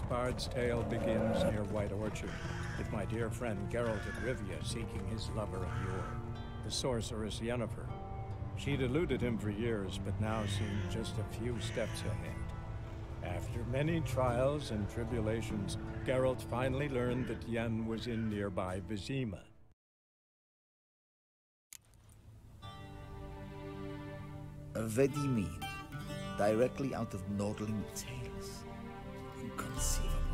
bard's tale begins near White Orchard, with my dear friend Geralt of Rivia seeking his lover of yore, the sorceress Yennefer. She'd eluded him for years, but now seemed just a few steps ahead. After many trials and tribulations, Geralt finally learned that Yen was in nearby Vizima. Vedimin, directly out of Nordling tales. Inconceivable.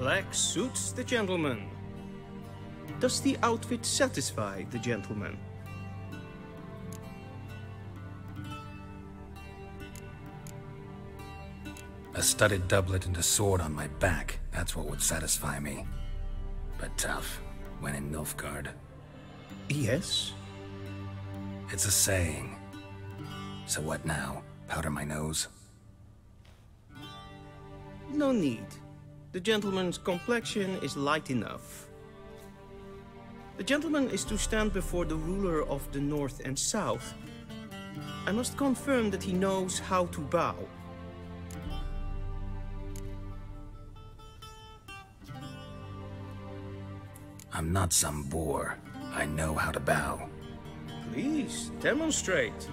Black suits the gentleman. Does the outfit satisfy the gentleman? A studded doublet and a sword on my back, that's what would satisfy me. But tough, when in Nilfgaard. Yes. It's a saying. So what now? Powder my nose? No need. The gentleman's complexion is light enough. The gentleman is to stand before the ruler of the North and South. I must confirm that he knows how to bow. I'm not some boor. I know how to bow. Please, demonstrate.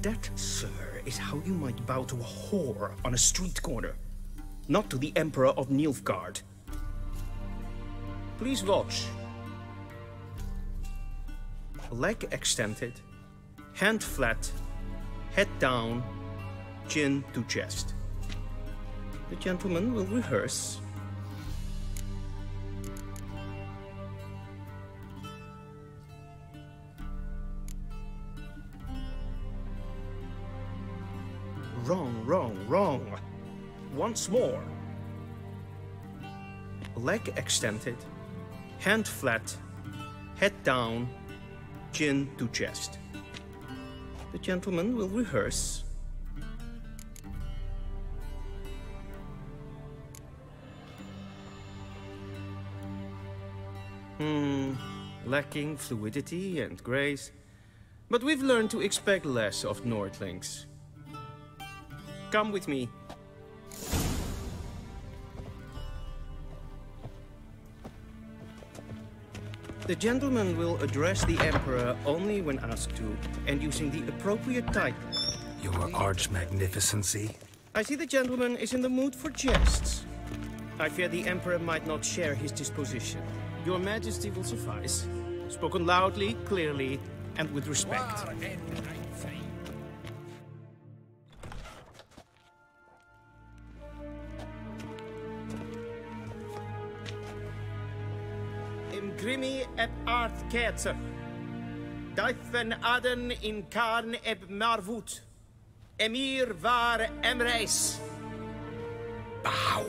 That, sir, is how you might bow to a whore on a street corner, not to the Emperor of Nilfgaard. Please watch. Leg extended, hand flat, head down, chin to chest. The gentleman will rehearse. Wrong, wrong, wrong. Once more. Leg extended, hand flat, head down, chin to chest. The gentleman will rehearse. Lacking fluidity and grace, but we've learned to expect less of Nordlings. Come with me. The gentleman will address the Emperor only when asked to, and using the appropriate title. Your Arch-Magnificency? I see the gentleman is in the mood for jests. I fear the Emperor might not share his disposition. Your Majesty will suffice. Spoken loudly, clearly, and with respect. Imgrimi eb art ketzer. Duifen aden in karn eb marvoet. Emir var emreis. Bow.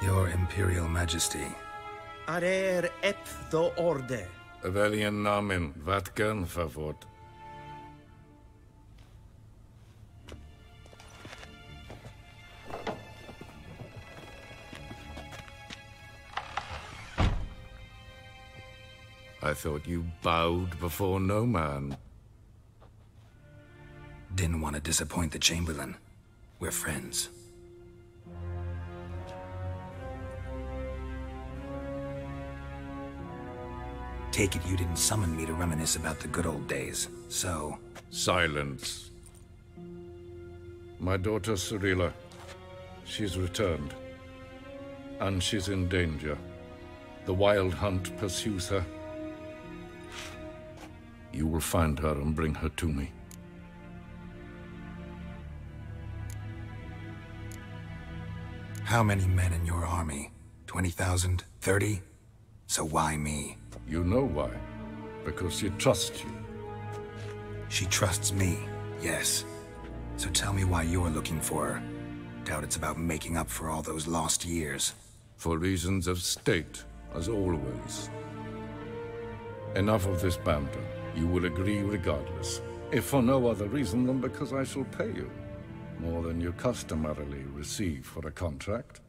Your Imperial Majesty. Arer ep do orde. Weljen namen, wat kan favor? I thought you bowed before no man. Didn't want to disappoint the Chamberlain. We're friends. Take it you didn't summon me to reminisce about the good old days, so... Silence. My daughter Cirilla, she's returned. And she's in danger. The Wild Hunt pursues her. You will find her and bring her to me. How many men in your army? 20,000? 30? So why me? You know why. Because she trusts you. She trusts me, yes. So tell me why you're looking for her. Doubt it's about making up for all those lost years. For reasons of state, as always. Enough of this banter. You will agree regardless. If for no other reason than because I shall pay you. More than you customarily receive for a contract.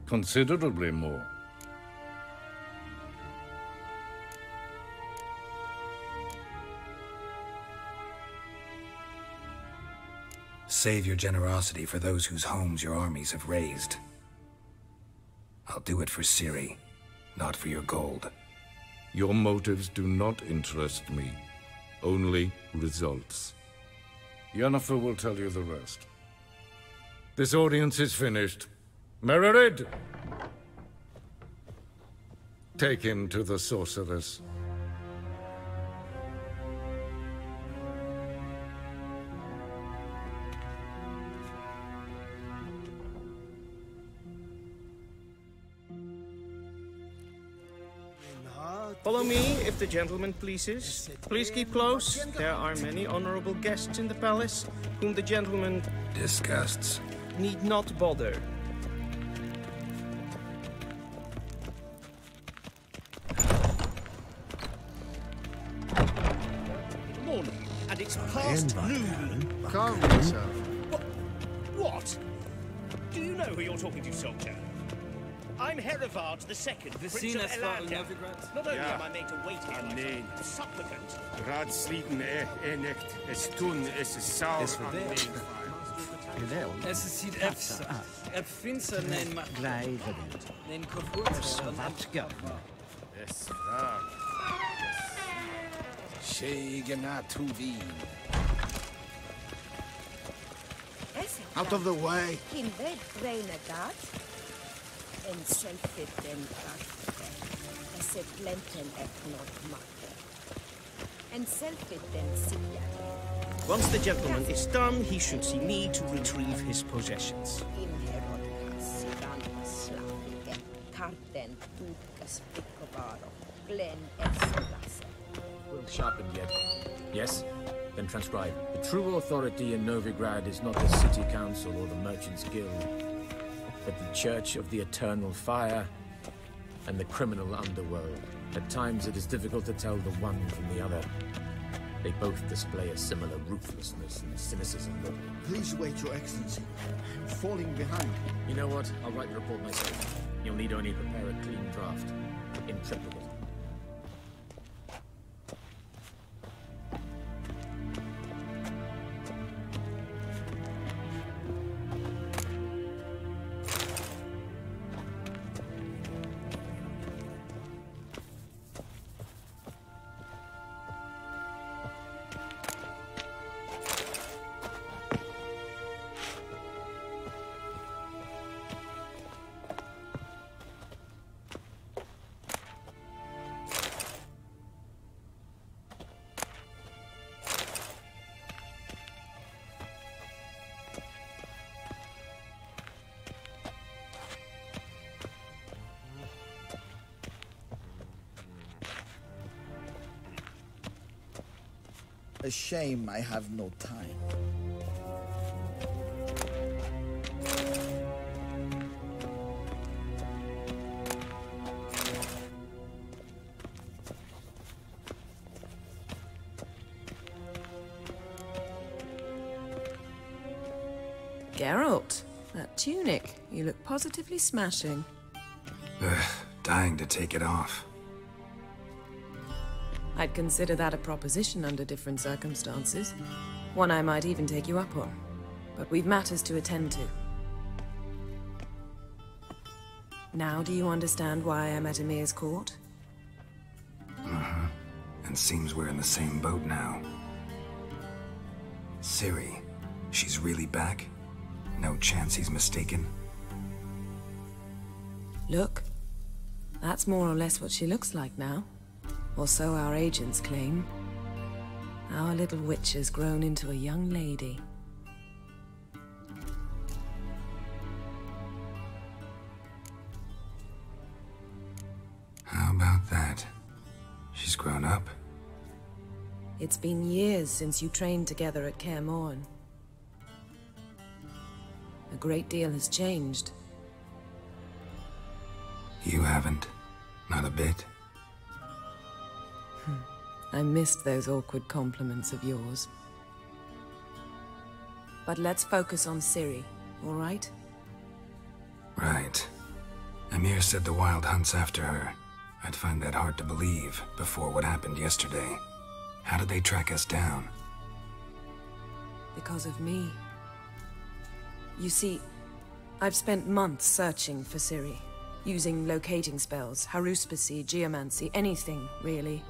Considerably more. Save your generosity for those whose homes your armies have razed. I'll do it for Ciri, not for your gold. Your motives do not interest me. Only results. Yennefer will tell you the rest. This audience is finished. Mererid! Take him to the sorceress. Follow me, if the gentleman pleases. Please keep close. There are many honorable guests in the palace, whom the gentleman Disgusts. need not bother. past noon. Calm yourself. What? Do you know who you're talking to, soldier? I'm Herivard II, Prince of Elander. Not only am I made to wait here like a supplicant. Raadsliden echt es tun es sauer aan mijn Es ziet het finster neem kovoort Es vraag. Shegena Tuvin. Out of the way. In red renegat. En selfit den krachten. Es et lenten et not matter. En selfit den signa. Once the gentleman is done, he should see me to retrieve his possessions. In herodkas sidan slavike. Karten tutkas piccovaro. Glen esselase. Well sharpened yet. Yes? Then transcribe. The true authority in Novigrad is not the city council or the merchants' guild, but the Church of the Eternal Fire and the criminal underworld. At times it is difficult to tell the one from the other. They both display a similar ruthlessness and cynicism, but... Please wait, Your Excellency. I'm falling behind. You know what? I'll write the report myself. You'll need only prepare a clean draft. In triplicate. A shame I have no time. Geralt, that tunic. You look positively smashing. Dying to take it off. I'd consider that a proposition under different circumstances. One I might even take you up on. But we've matters to attend to. Now do you understand why I'm at Emir's court? Mm-hmm. And seems we're in the same boat now. Ciri, she's really back? No chance he's mistaken? Look, that's more or less what she looks like now. Or so our agents claim. Our little witch has grown into a young lady. How about that? She's grown up. It's been years since you trained together at Kaer Morhen. A great deal has changed. You haven't. Not a bit. I missed those awkward compliments of yours. But let's focus on Ciri, all right? Right. Emir said the Wild Hunt's after her. I'd find that hard to believe before what happened yesterday. How did they track us down? Because of me. You see, I've spent months searching for Ciri, using locating spells, haruspicy, geomancy, anything, really.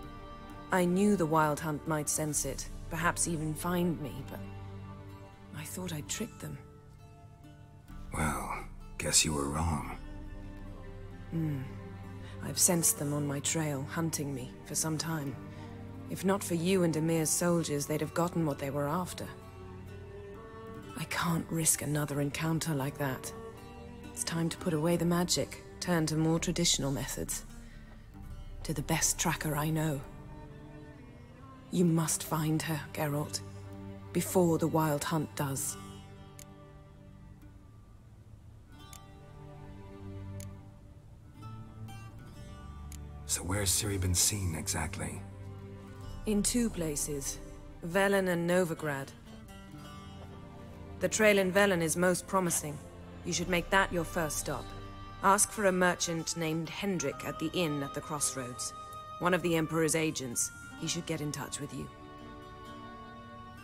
I knew the Wild Hunt might sense it, perhaps even find me, but I thought I'd tricked them. Well, guess you were wrong. I've sensed them on my trail, hunting me, for some time. If not for you and Emir's soldiers, they'd have gotten what they were after. I can't risk another encounter like that. It's time to put away the magic, turn to more traditional methods. To the best tracker I know. You must find her, Geralt, before the Wild Hunt does. So where's Ciri been seen, exactly? In two places. Velen and Novigrad. The trail in Velen is most promising. You should make that your first stop. Ask for a merchant named Hendrik at the inn at the crossroads. One of the Emperor's agents. He should get in touch with you.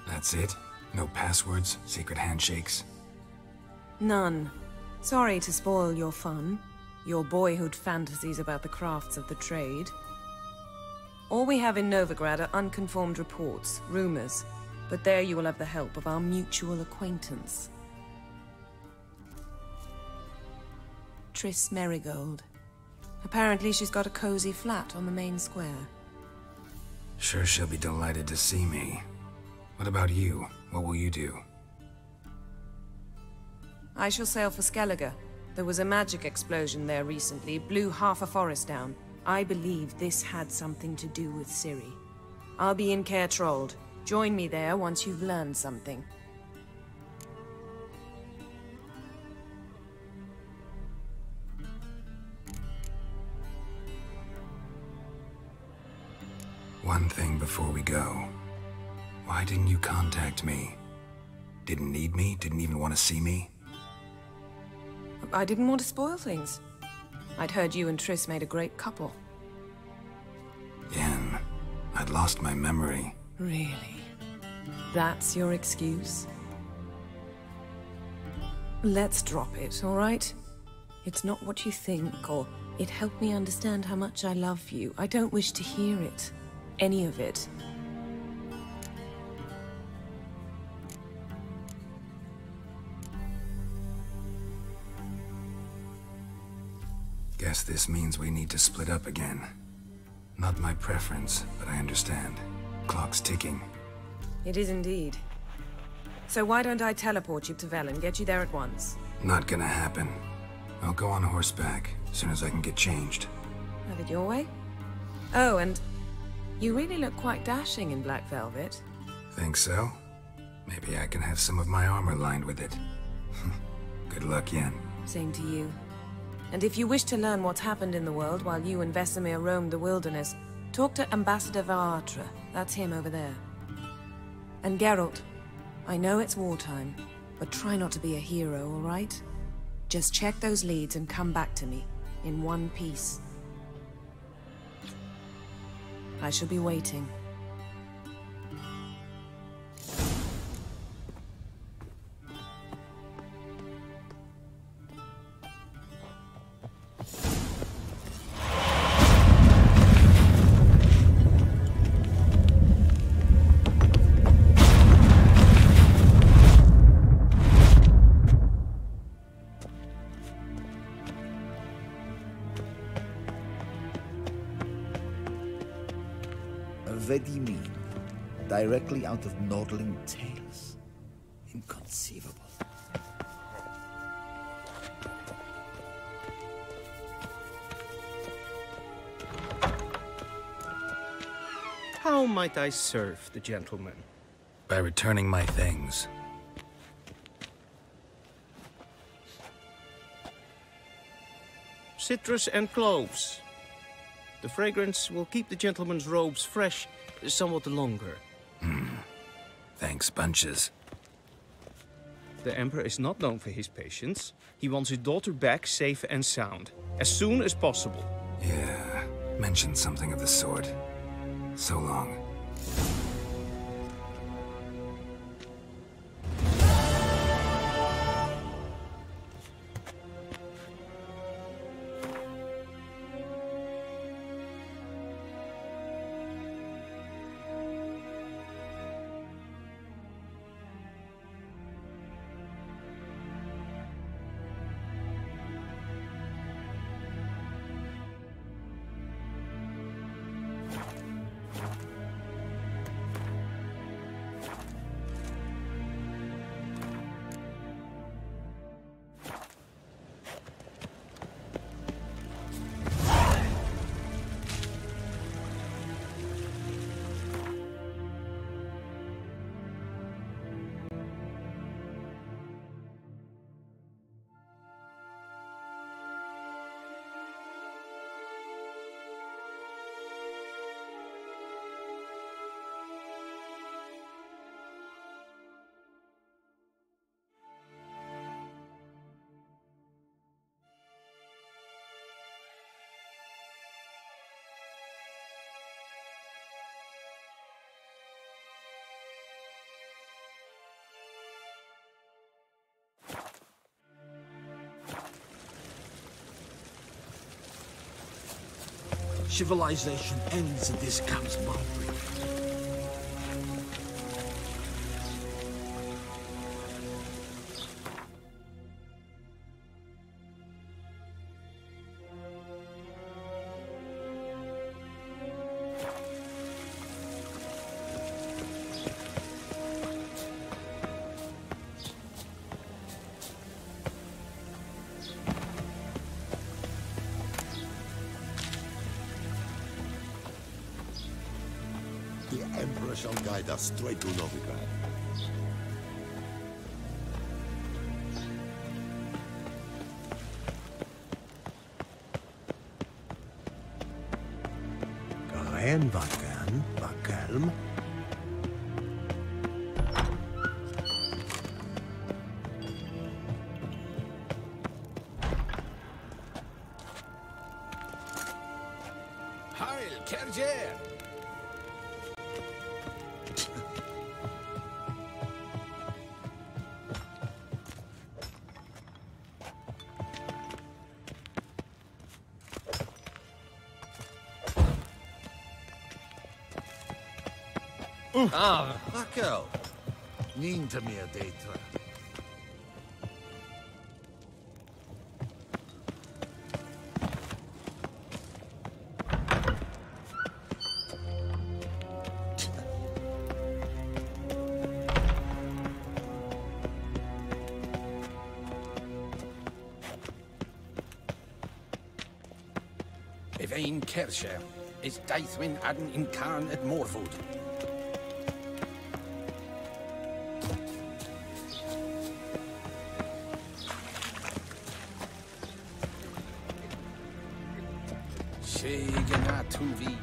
That's it? No passwords? Secret handshakes? None. Sorry to spoil your fun. Your boyhood fantasies about the crafts of the trade. All we have in Novigrad are unconfirmed reports, rumors. But there you will have the help of our mutual acquaintance. Triss Merigold. Apparently she's got a cozy flat on the main square. Sure she'll be delighted to see me. What about you? What will you do? I shall sail for Skellige. There was a magic explosion there recently, blew half a forest down. I believe this had something to do with Ciri. I'll be in Caer Trolde. Join me there once you've learned something. One thing before we go. Why didn't you contact me? Didn't need me? Didn't even want to see me? I didn't want to spoil things. I'd heard you and Triss made a great couple. Yen, I'd lost my memory. Really? That's your excuse? Let's drop it, all right? It's not what you think, or it helped me understand how much I love you. I don't wish to hear it. Any of it. Guess this means we need to split up again. Not my preference, but I understand. Clock's ticking. It is indeed. So why don't I teleport you to Velen, get you there at once? Not gonna happen. I'll go on horseback, as soon as I can get changed. Have it your way? Oh, and you really look quite dashing in black velvet. Think so? Maybe I can have some of my armor lined with it. Good luck, Yen. Same to you. And if you wish to learn what's happened in the world while you and Vesemir roamed the wilderness, talk to Ambassador Varatra. That's him over there. And Geralt, I know it's wartime, but try not to be a hero, all right? Just check those leads and come back to me, in one piece. I shall be waiting. Vedimine, directly out of Nordling tales. Inconceivable. How might I serve the gentleman? By returning my things. Citrus and cloves. The fragrance will keep the gentleman's robes fresh somewhat longer. Thanks, bunches. The Emperor is not known for his patience. He wants his daughter back safe and sound, as soon as possible. Yeah, mentioned something of the sort. So long. civilization ends at this camp's boundary. The Emperor shall guide us straight to Novigrad. Garen Vakan, Vakelm. Heil, Kerjer! Raquel, ninta mir deitra. Evain Kersher is Daithwin Adden in Khan at Morfoot. Tuvi.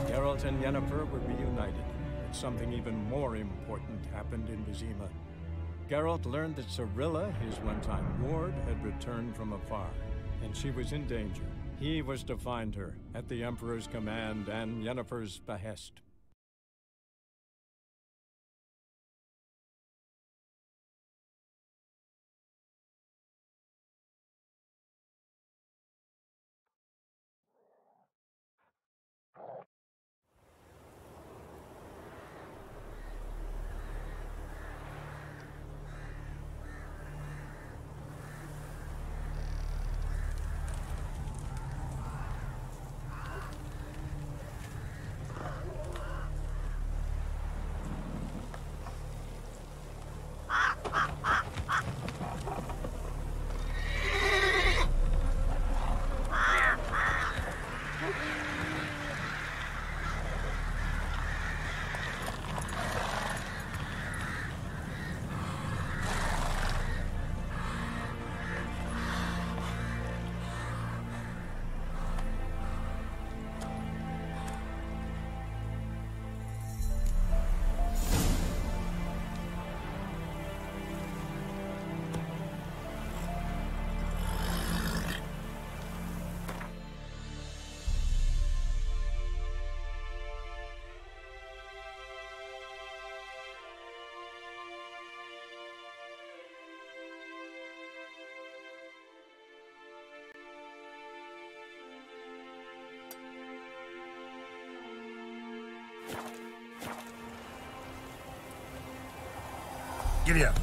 Geralt and Yennefer were reunited, but something even more important happened in Vizima. Geralt learned that Cirilla, his one-time ward, had returned from afar, and she was in danger. He was to find her, at the Emperor's command and Yennefer's behest. Giddy up.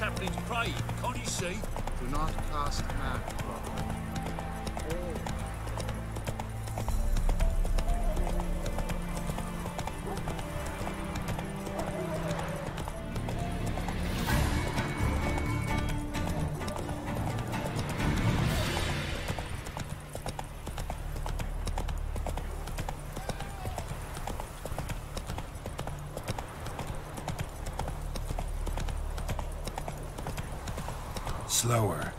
chaplain's praying. Can't you see? Do not cast man. Slower.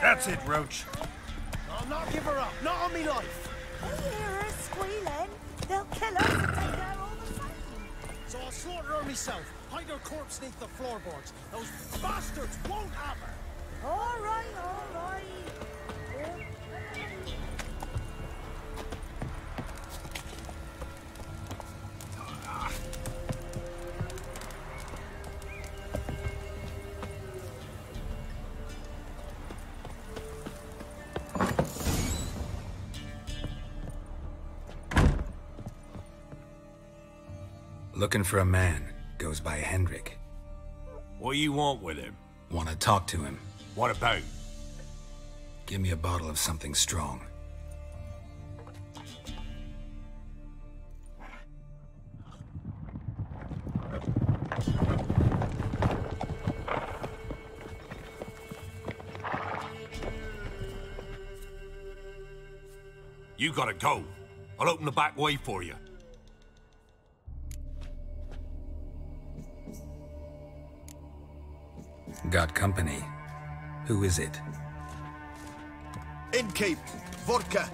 That's it, Roach. I'll not give her up. Not on me life. You hear her squealing? They'll kill us and take her all the same. So I'll slaughter her myself. Hide her corpse beneath the floorboards. Those bastards won't have her. All right, all right. Looking for a man. Goes by Hendrik. What do you want with him? Want to talk to him. What about? Give me a bottle of something strong. You gotta go. I'll open the back way for you. Got company. Who is it? Innkeep, vodka.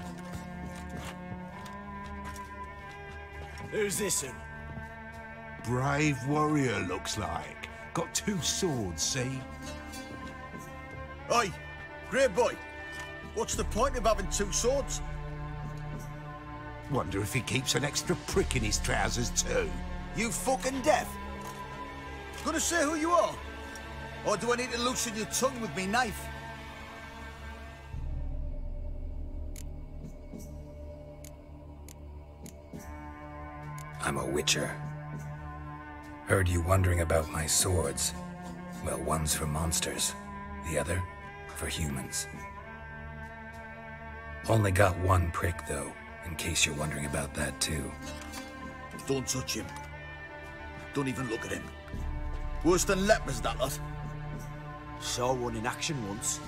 Who's this in? Brave warrior, looks like. Got 2 swords, see? Oi, great boy. What's the point of having 2 swords? Wonder if he keeps an extra prick in his trousers too. You fucking deaf? Gonna say who you are? Or do I need to loosen your tongue with me knife? I'm a witcher. Heard you wondering about my swords. Well, one's for monsters, the other for humans. Only got one prick, though, in case you're wondering about that, too. Don't touch him. Don't even look at him. Worse than lepers, that lot. Saw one in action once.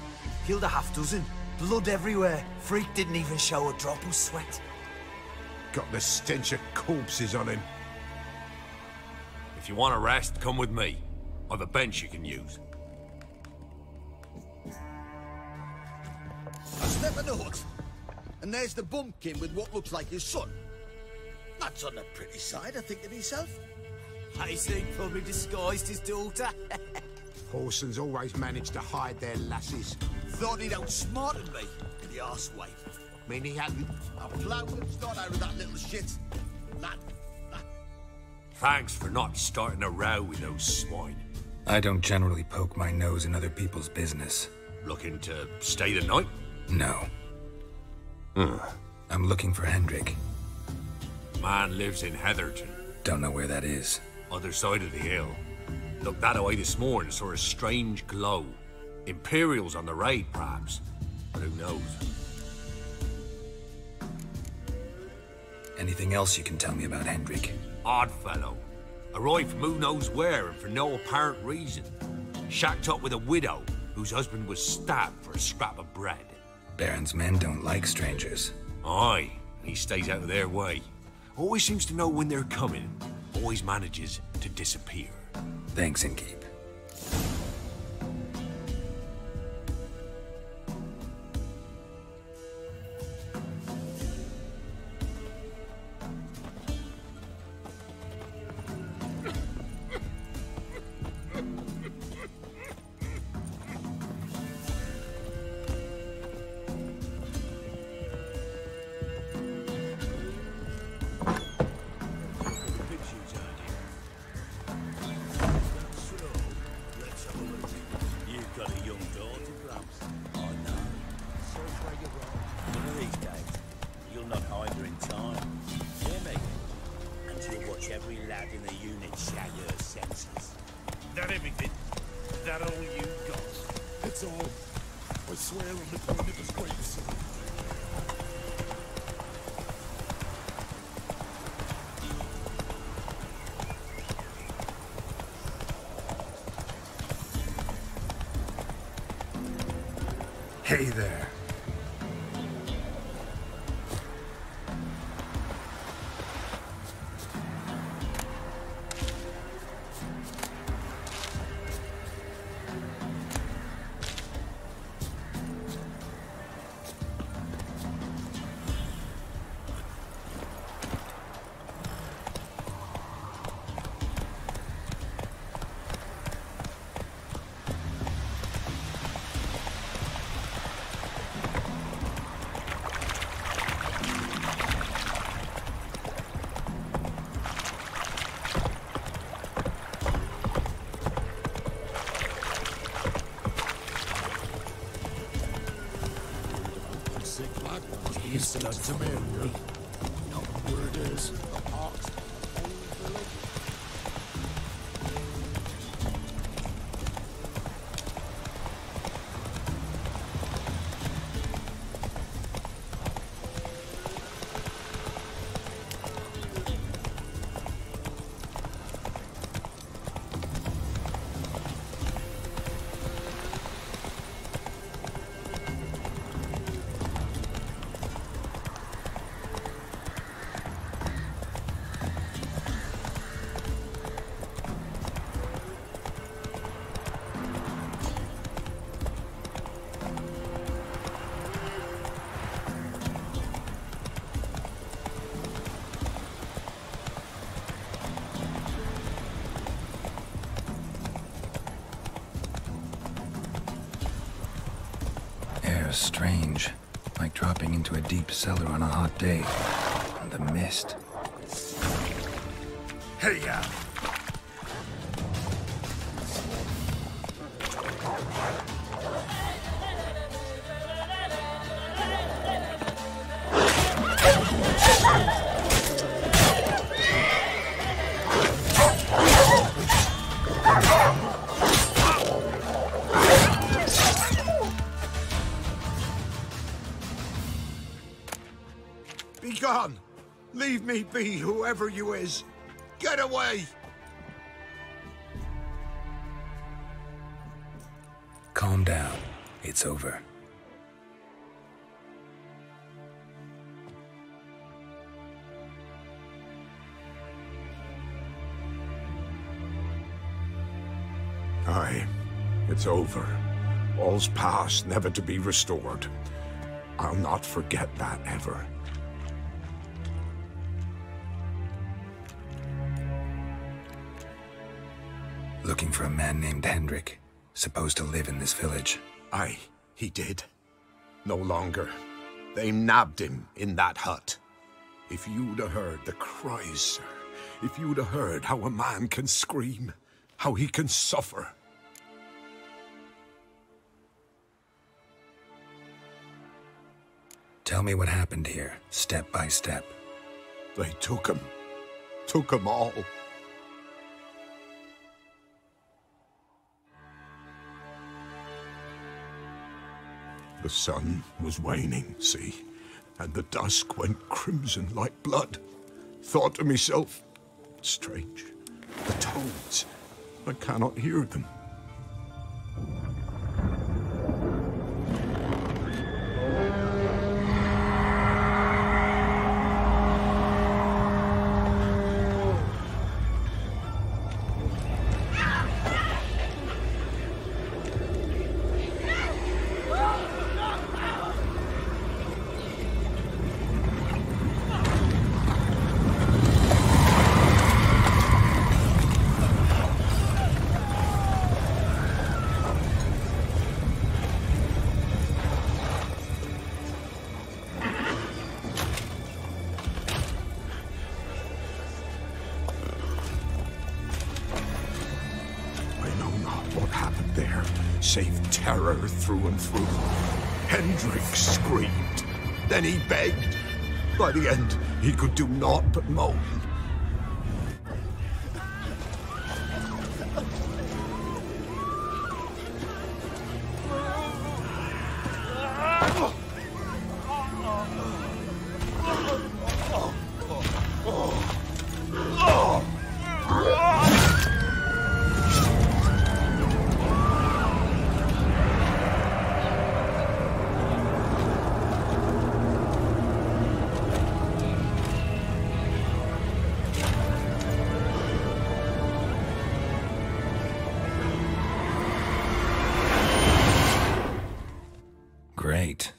Killed a half dozen. Blood everywhere. Freak didn't even show a drop of sweat. Got the stench of corpses on him. If you want a rest, come with me. I've a bench you can use. A step in the hut. And there's the bumpkin with what looks like his son. That's on the pretty side, I think to myself. I think probably disguised his daughter. Horson's always managed to hide their lasses. Thought he'd outsmarted me, the arsewipe. Mean he hadn't? I ploughed and start out with that little shit. Lad. Thanks for not starting a row with those swine. I don't generally poke my nose in other people's business. Looking to stay the night? No. I'm looking for Hendrik. Man lives in Heatherton. Don't know where that is. Other side of the hill. Looked that away this morning, saw a strange glow. Imperials on the raid, perhaps. But who knows? Anything else you can tell me about Hendrik? Odd fellow. Arrived from who knows where and for no apparent reason. Shacked up with a widow whose husband was stabbed for a scrap of bread. Baron's men don't like strangers. Aye, he stays out of their way. Always seems to know when they're coming. Always manages to disappear. Thanks, Inkeep. Hey there. That's America. Know where it is. Strange, like dropping into a deep cellar on a hot day. The The mist. Hey, ya! Be gone! Leave me be, whoever you is! Get away! Calm down. It's over. Aye, it's over. All's past, never to be restored. I'll not forget that ever. Looking for a man named Hendrik, supposed to live in this village. Aye, he did. No longer. They nabbed him in that hut. If you'd have heard the cries, sir. If you'd have heard how a man can scream, how he can suffer. Tell me what happened here, step by step. They took him. Took him all. The sun was waning, see, and the dusk went crimson like blood. Thought to myself, strange, the toads, I cannot hear them. Save terror through and through. Hendrik screamed. Then he begged. By the end, he could do naught but moan. Great.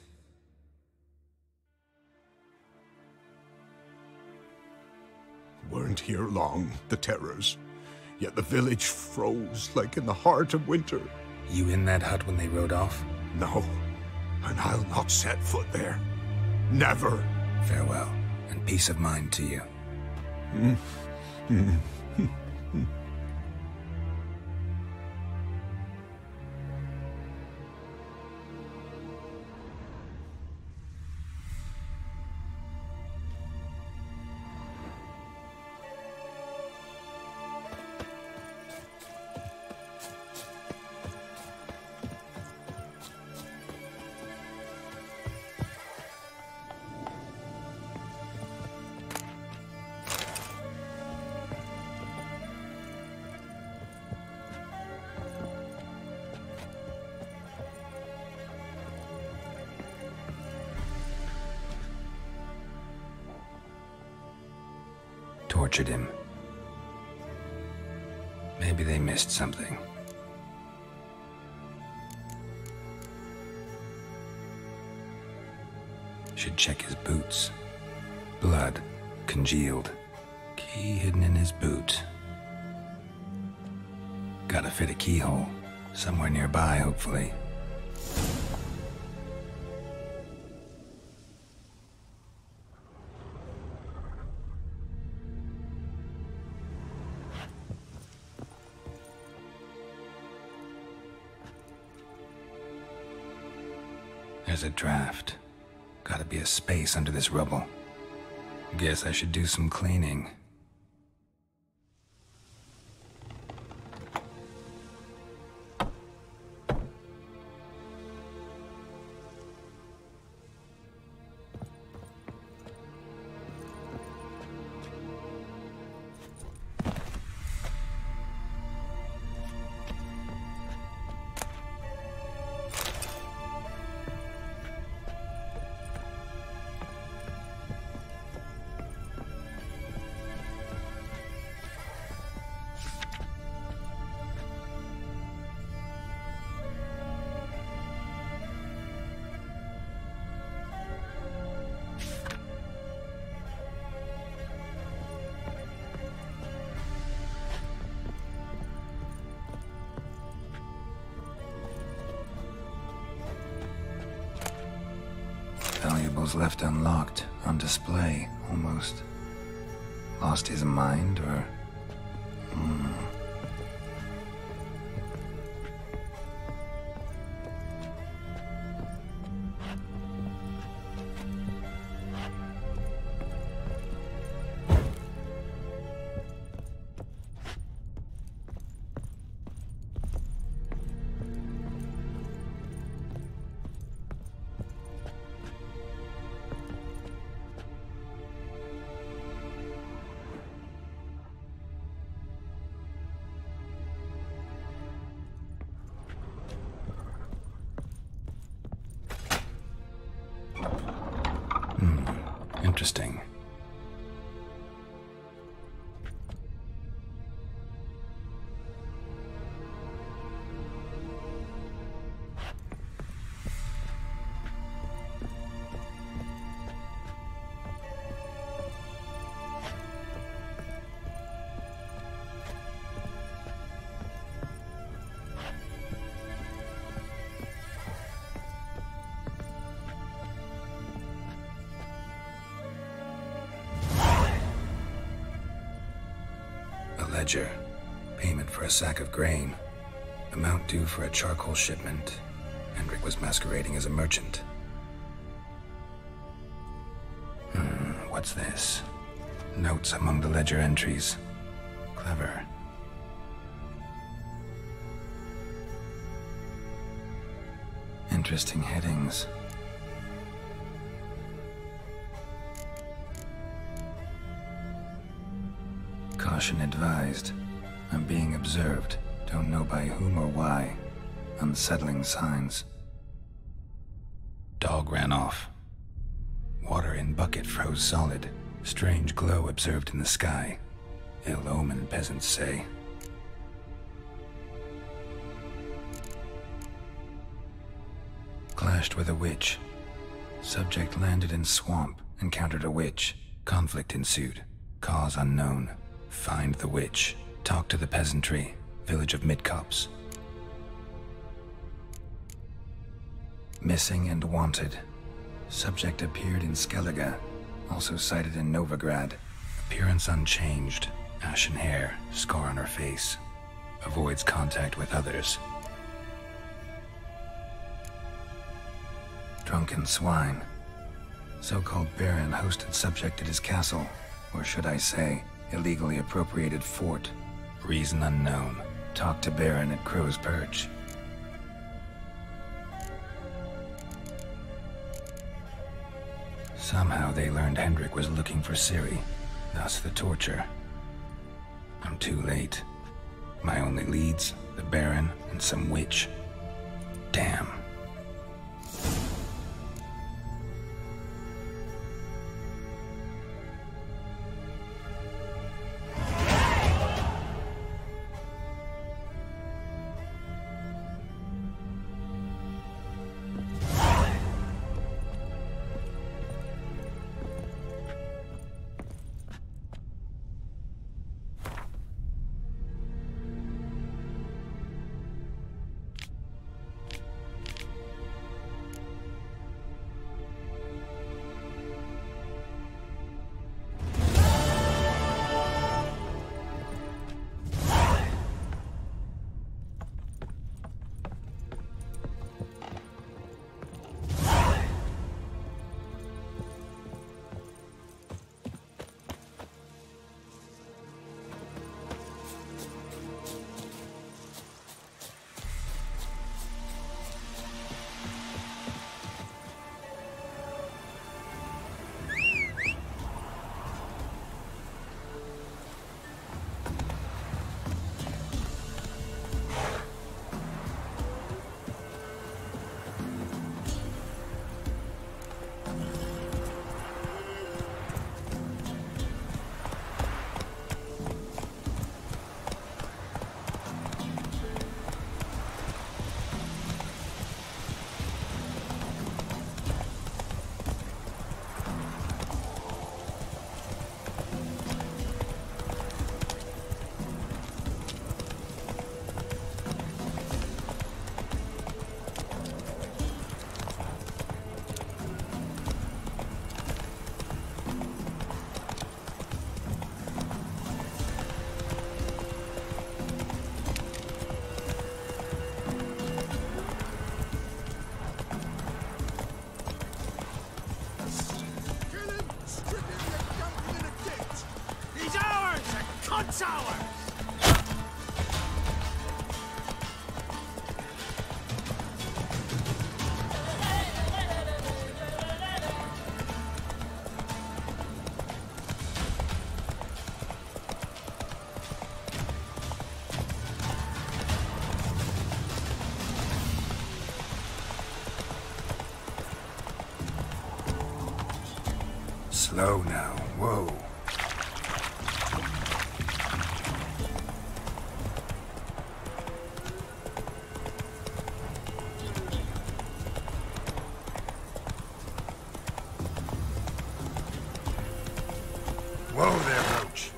Weren't here long, the terrors. Yet the village froze like in the heart of winter. You in that hut when they rode off? No, and I'll not set foot there. Never. Farewell, and peace of mind to you. Tortured him. Maybe they missed something. Should check his boots. Blood, congealed. Key hidden in his boot. Gotta fit a keyhole. Somewhere nearby, hopefully. There's a draft. Gotta be a space under this rubble. Guess I should do some cleaning. Valuables left unlocked, on display, almost. Lost his mind, or... Interesting. Ledger. Payment for a sack of grain. Amount due for a charcoal shipment. Hendrik was masquerading as a merchant. What's this? Notes among the ledger entries. Clever. Interesting headings. Caution advised. I'm being observed. Don't know by whom or why. Unsettling signs. Dog ran off. Water in bucket froze solid. Strange glow observed in the sky. Ill omen, peasants say. Clashed with a witch. Subject landed in swamp. Encountered a witch. Conflict ensued. Cause unknown. Find the witch. Talk to the peasantry. Village of Midcopse. Missing and wanted. Subject appeared in Skellige. Also sighted in Novigrad. Appearance unchanged. Ashen hair. Scar on her face. Avoids contact with others. Drunken swine. So-called Baron hosted subject at his castle. Or should I say, illegally appropriated fort. Reason unknown. Talk to Baron at Crow's Perch. Somehow they learned Hendrik was looking for Ciri. Thus the torture. I'm too late. My only leads, the Baron and some witch. Damn. sour! Slow now. Whoa. Whoa there, Roach.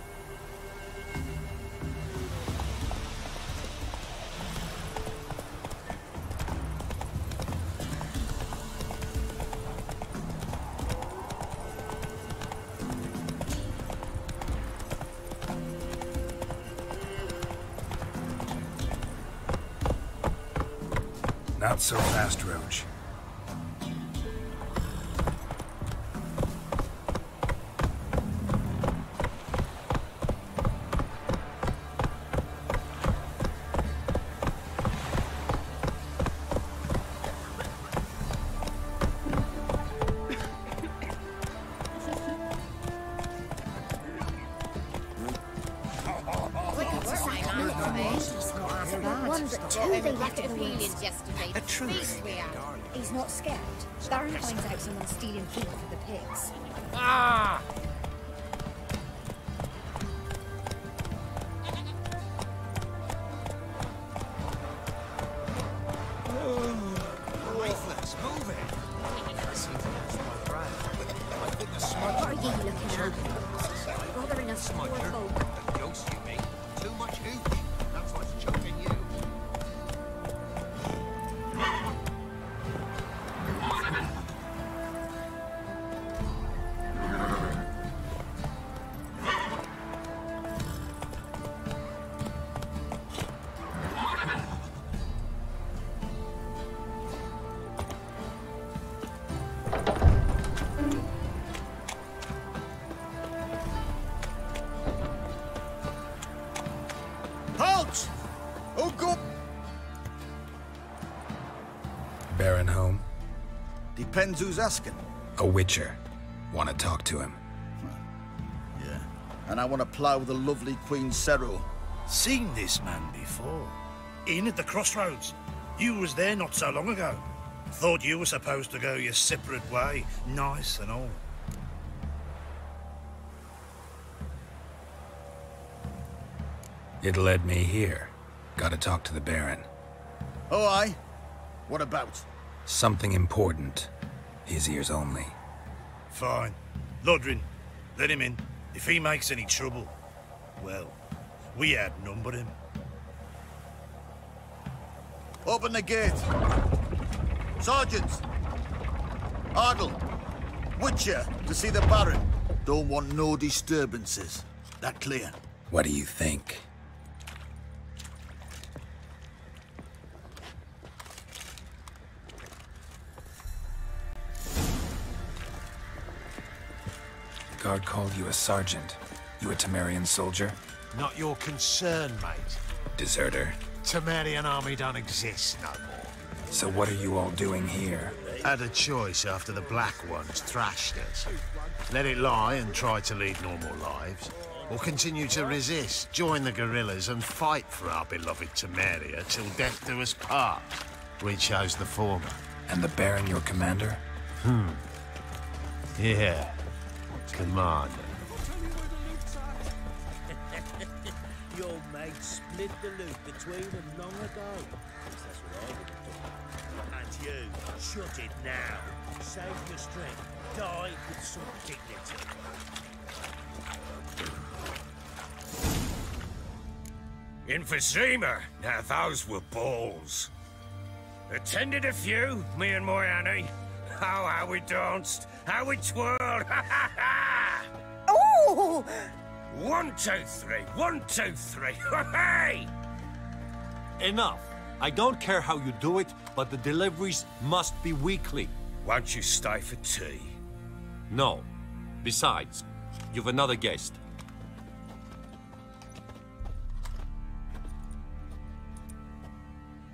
Not so fast, Roach. A truth. He's not scared. Baron finds out someone's stealing food for the pigs. Ah! Worthless, move it! What are you looking at? Bothering us poor folk. The ghost, you mean? Too much hooch. That's what's choking you. Halt! Oh, go! Baron home? Depends who's asking. A witcher. Want to talk to him. Yeah. And I want to plough the lovely Queen Cero. Seen this man before. In at the crossroads. You was there not so long ago. Thought you were supposed to go your separate way, nice and all. It led me here. Gotta talk to the Baron. Oh, aye? What about? Something important. His ears only. Fine. Lodrin, let him in. If he makes any trouble, well, we outnumber him. Open the gate. Sergeants! Ardle! Witcher, to see the Baron. Don't want no disturbances. That clear? What do you think? The guard called you a sergeant. You a Temerian soldier? Not your concern, mate. Deserter. Temerian army don't exist no more. So what are you all doing here? Had a choice after the Black Ones thrashed us. Let it lie and try to lead normal lives. Or continue to resist, join the guerrillas and fight for our beloved Temeria till death do us part. We chose the former. And the Baron your commander? Yeah. Commander. Your mate split the loot between them long ago. That's what I would have done. And you, shut it now. Save your strength. Die with some dignity. Emphysema. Now those were balls. Attended a few, me and my Annie. Oh, how we danced, how we twirled. Oh! 1, 2, 3. 1, 2, 3. Hey! Enough. I don't care how you do it, but the deliveries must be weekly. Won't you stay for tea? No. Besides, you've another guest.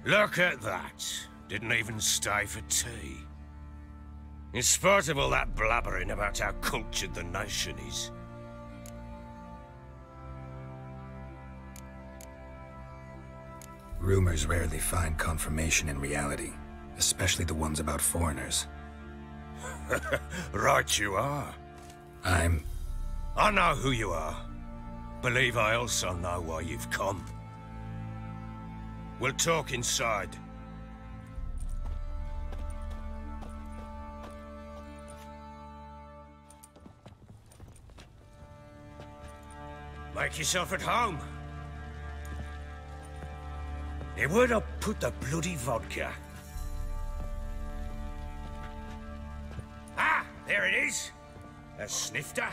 Look at that. Didn't even stay for tea. In spite of all that blabbering about how cultured the nation is. Rumors rarely find confirmation in reality, especially the ones about foreigners. Right you are. I know who you are. Believe I also know why you've come. We'll talk inside. Make yourself at home. Hey, where'd I put the bloody vodka? Ah, there it is. A snifter.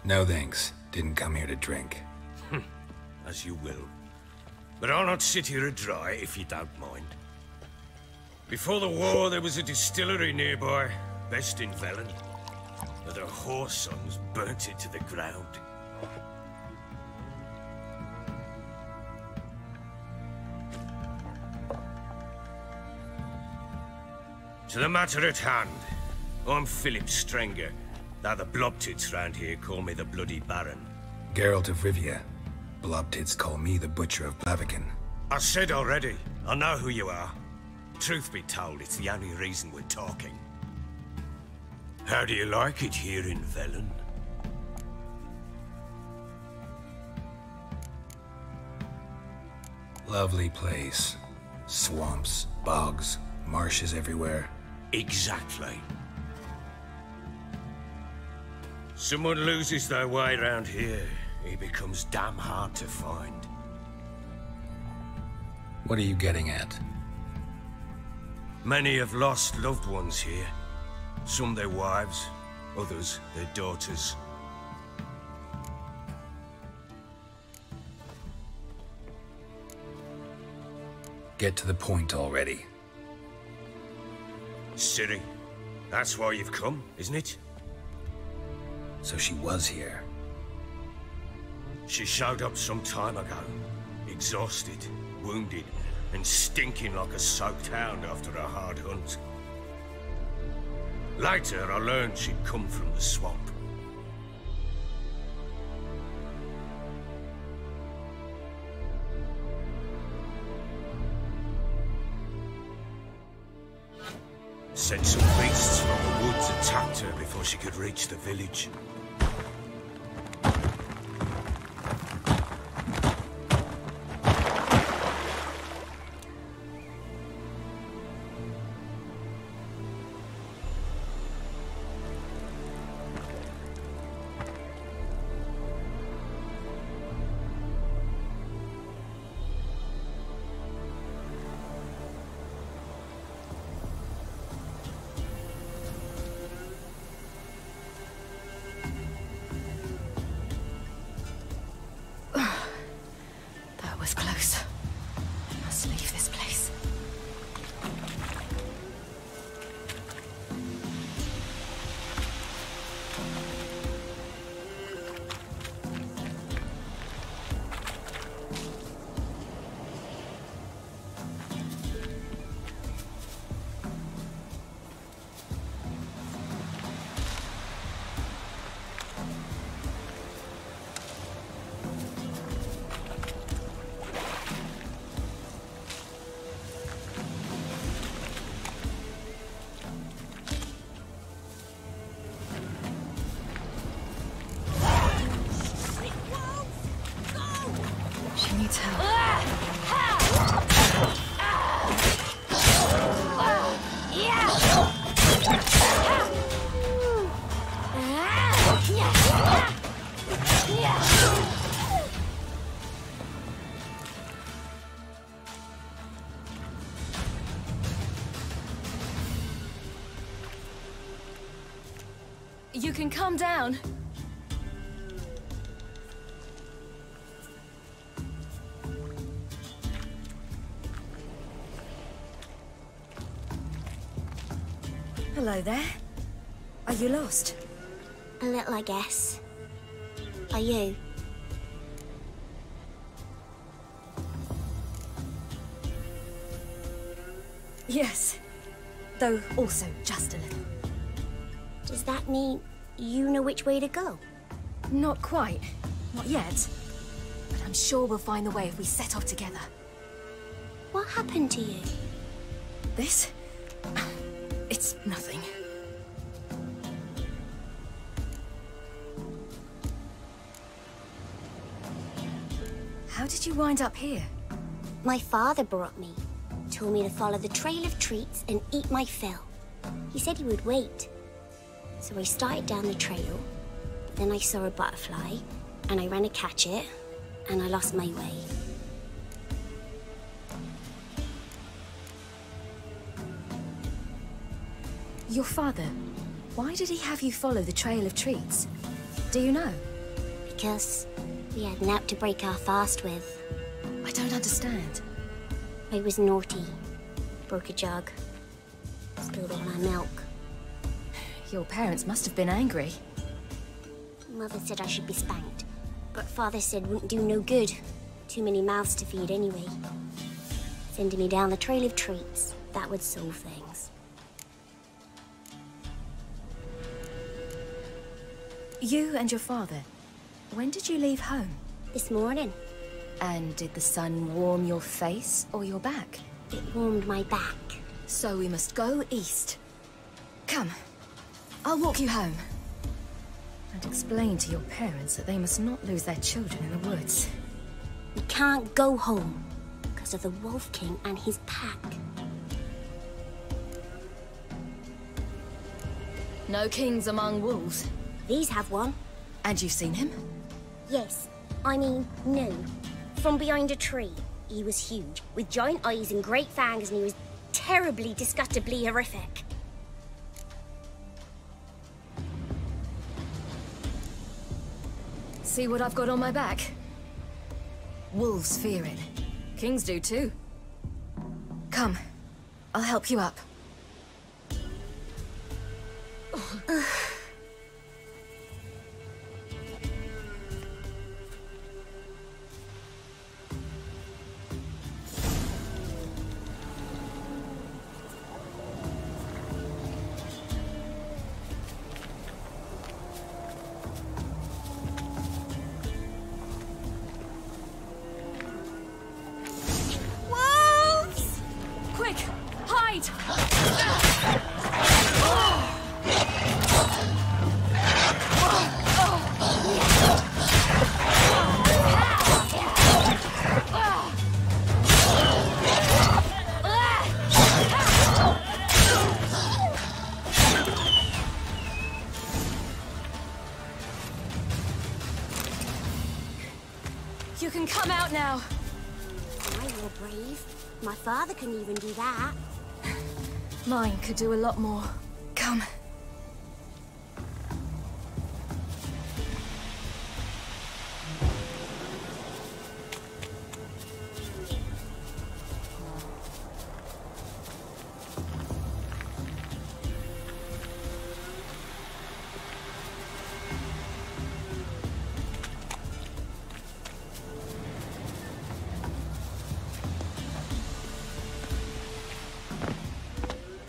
No thanks. Didn't come here to drink. As you will. But I'll not sit here dry if you don't mind. Before the war, there was a distillery nearby, best in Velen. But the whoresons burnt it to the ground. To the matter at hand, I'm Philip Strenger. Now the Blobtits round here call me the Bloody Baron. Geralt of Rivia. Blobtits call me the Butcher of Blaviken. I said already, I know who you are. Truth be told, it's the only reason we're talking. How do you like it here in Velen? Lovely place. Swamps, bogs, marshes everywhere. Exactly. Someone loses their way around here, he becomes damn hard to find. What are you getting at? Many have lost loved ones here. Some their wives, others their daughters. Get to the point already. Ciri, that's why you've come, isn't it? So she was here. She showed up some time ago. Exhausted, wounded, and stinking like a soaked hound after a hard hunt. Later, I learned she'd come from the swamp. Said some beasts from the woods attacked her before she could reach the village. Was close. I must leave this place. Needs help. You can calm down. Hello there. Are you lost? A little, I guess. Are you? Yes. Though also just a little. Does that mean you know which way to go? Not quite. Not yet. But I'm sure we'll find the way if we set off together. What happened to you? This? It's nothing. How did you wind up here? My father brought me. Told me to follow the trail of treats and eat my fill. He said he would wait. So I started down the trail, but then I saw a butterfly, and I ran to catch it, and I lost my way. Your father, why did he have you follow the trail of treats? Do you know? Because we had naught to break our fast with. I don't understand. I was naughty. Broke a jug. Spilled all our milk. Your parents must have been angry. Mother said I should be spanked, but Father said wouldn't do no good. Too many mouths to feed anyway. Sending me down the trail of treats, that would solve things. You and your father, when did you leave home? This morning. And did the sun warm your face or your back? It warmed my back. So we must go east. Come, I'll walk you home. And explain to your parents that they must not lose their children in the woods. We can't go home because of the Wolf King and his pack. No kings among wolves. These have one. And you've seen him? Yes. I mean, no. From behind a tree. He was huge, with giant eyes and great fangs, and he was terribly, disgustingly horrific. See what I've got on my back? Wolves fear it. Kings do too. Come, I'll help you up. You can come out now. I were brave. My father couldn't even do that. Mine could do a lot more. Come.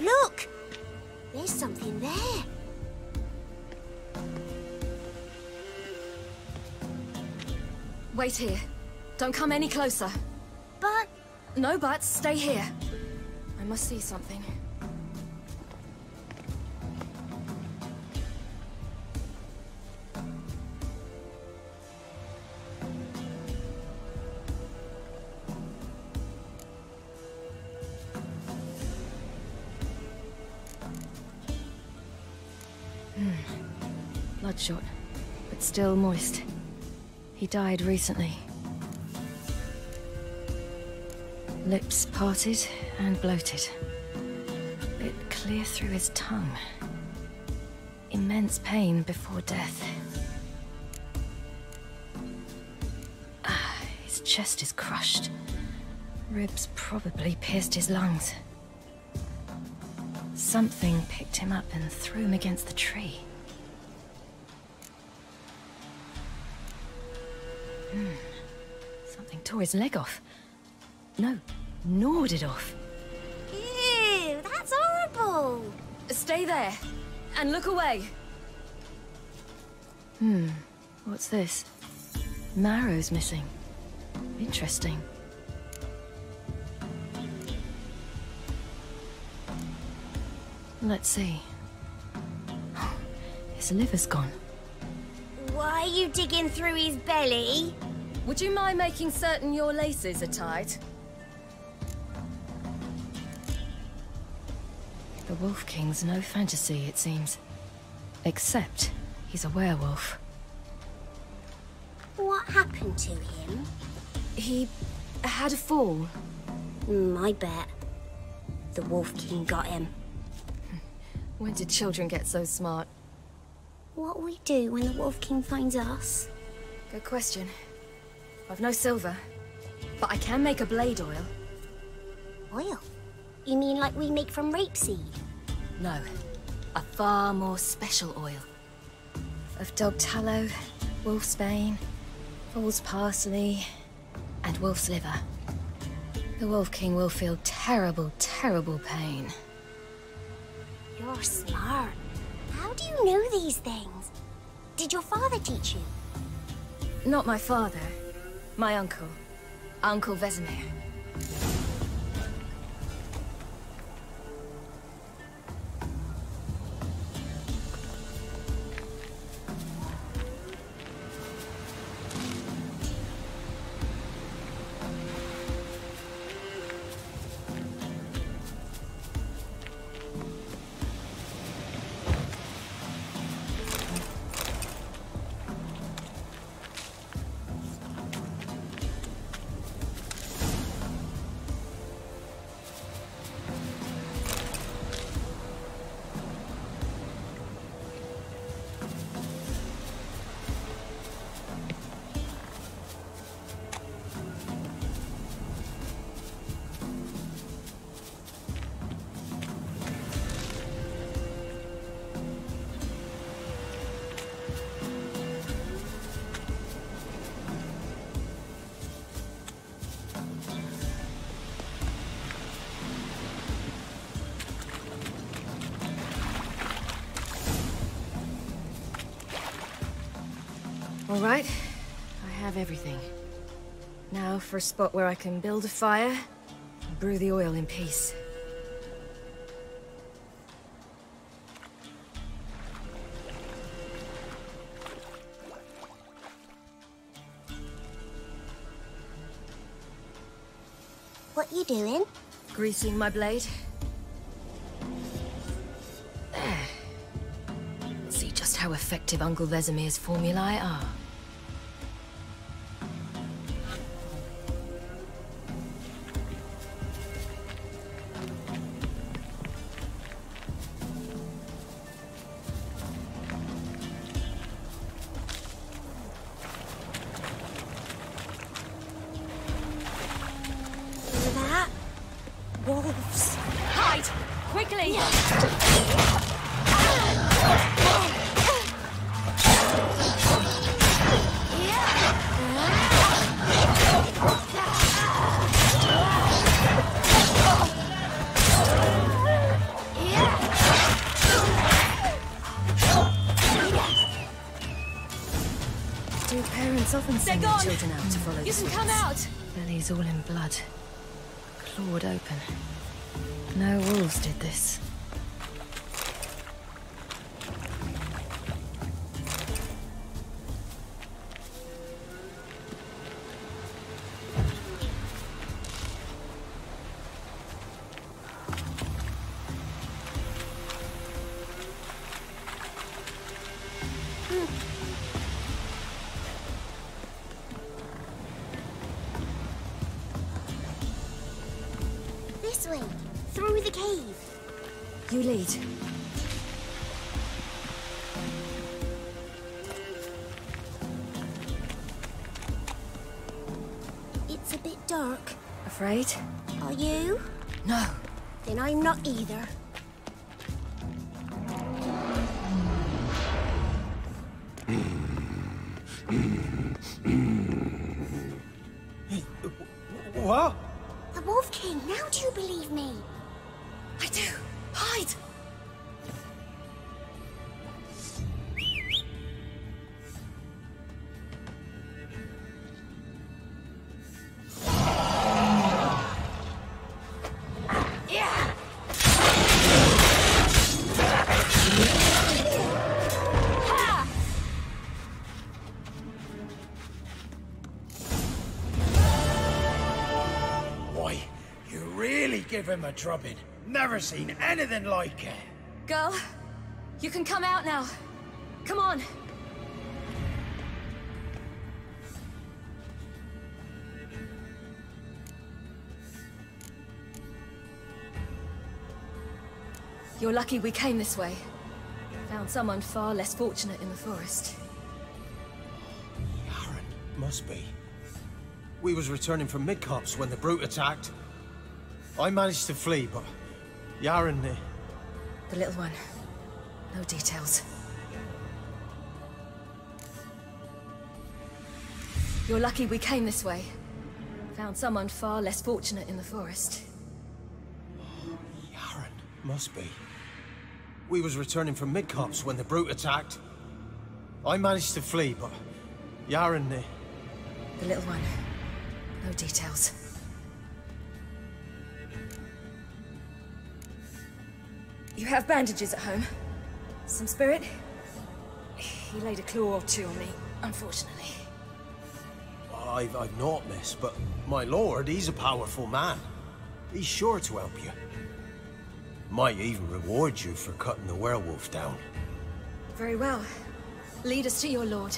Look! There's something there. Wait here. Don't come any closer. But... No buts. Stay here. I must see something. Bloodshot, but still moist. He died recently. Lips parted and bloated. Bit clear through his tongue. Immense pain before death. His chest is crushed. Ribs probably pierced his lungs. Something picked him up and threw him against the tree. Something tore his leg off. No, gnawed it off. Ew, that's horrible. Stay there, and look away. What's this? Marrow's missing. Interesting. Let's see. His liver's gone. Why are you digging through his belly? Would you mind making certain your laces are tied? The Wolf King's no fantasy, it seems. Except he's a werewolf. What happened to him? He had a fall. I bet. The Wolf King got him. When did children get so smart? What'll we do when the Wolf King finds us? Good question. I've no silver, but I can make a blade oil. Oil? You mean like we make from rapeseed? No, a far more special oil. Of dog tallow, wolf's bane, foal's parsley, and wolf's liver. The Wolf King will feel terrible, terrible pain. You're smart. How do you know these things? Did your father teach you? Not my father. My uncle. Uncle Vesemir. All right, I have everything. Now for a spot where I can build a fire and brew the oil in peace. What you doing? Greasing my blade. There. See just how effective Uncle Vesemir's formulae are. Wolves. Hide! Quickly! Do parents often send their children out to follow the You can sweets? come out! Bellies all in blood. Clawed open. No wolves did this. This way, through the cave. You lead. It's a bit dark. Afraid? Are you? No. Then I'm not either. What? The Wolf King, now do you believe me? I do. Hide! Give him a drubbing. Never seen anything like it. Girl, you can come out now. Come on. You're lucky we came this way. Found someone far less fortunate in the forest. Yaren, must be. We was returning from Midcopse when the brute attacked. I managed to flee, but Yaren... The little one. No details. You're lucky we came this way. Found someone far less fortunate in the forest. Yaren, must be. We was returning from Midcopse when the brute attacked. I managed to flee, but Yaren... The little one. No details. You have bandages at home? Some spirit? He laid a claw or two on me, unfortunately. I've not, miss, but my lord, he's a powerful man. He's sure to help you. Might even reward you for cutting the werewolf down. Very well. Lead us to your lord.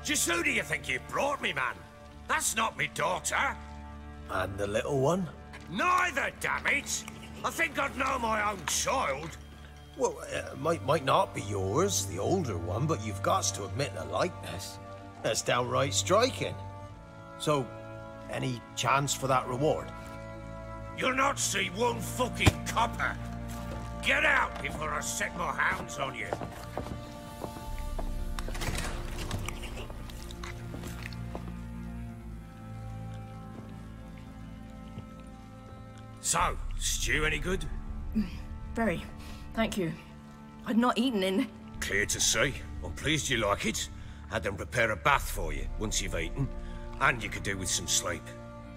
Just who do you think you brought me, man? That's not me daughter. And the little one? Neither, damn it! I think I'd know my own child. Well, might not be yours, the older one, but you've got to admit the likeness. That's downright striking. So, any chance for that reward? You'll not see one fucking copper. Get out before I set my hounds on you. So, stew any good? Very. Thank you. I'd not eaten in... Clear to see. I'm pleased you like it. Had them prepare a bath for you once you've eaten. And you could do with some sleep.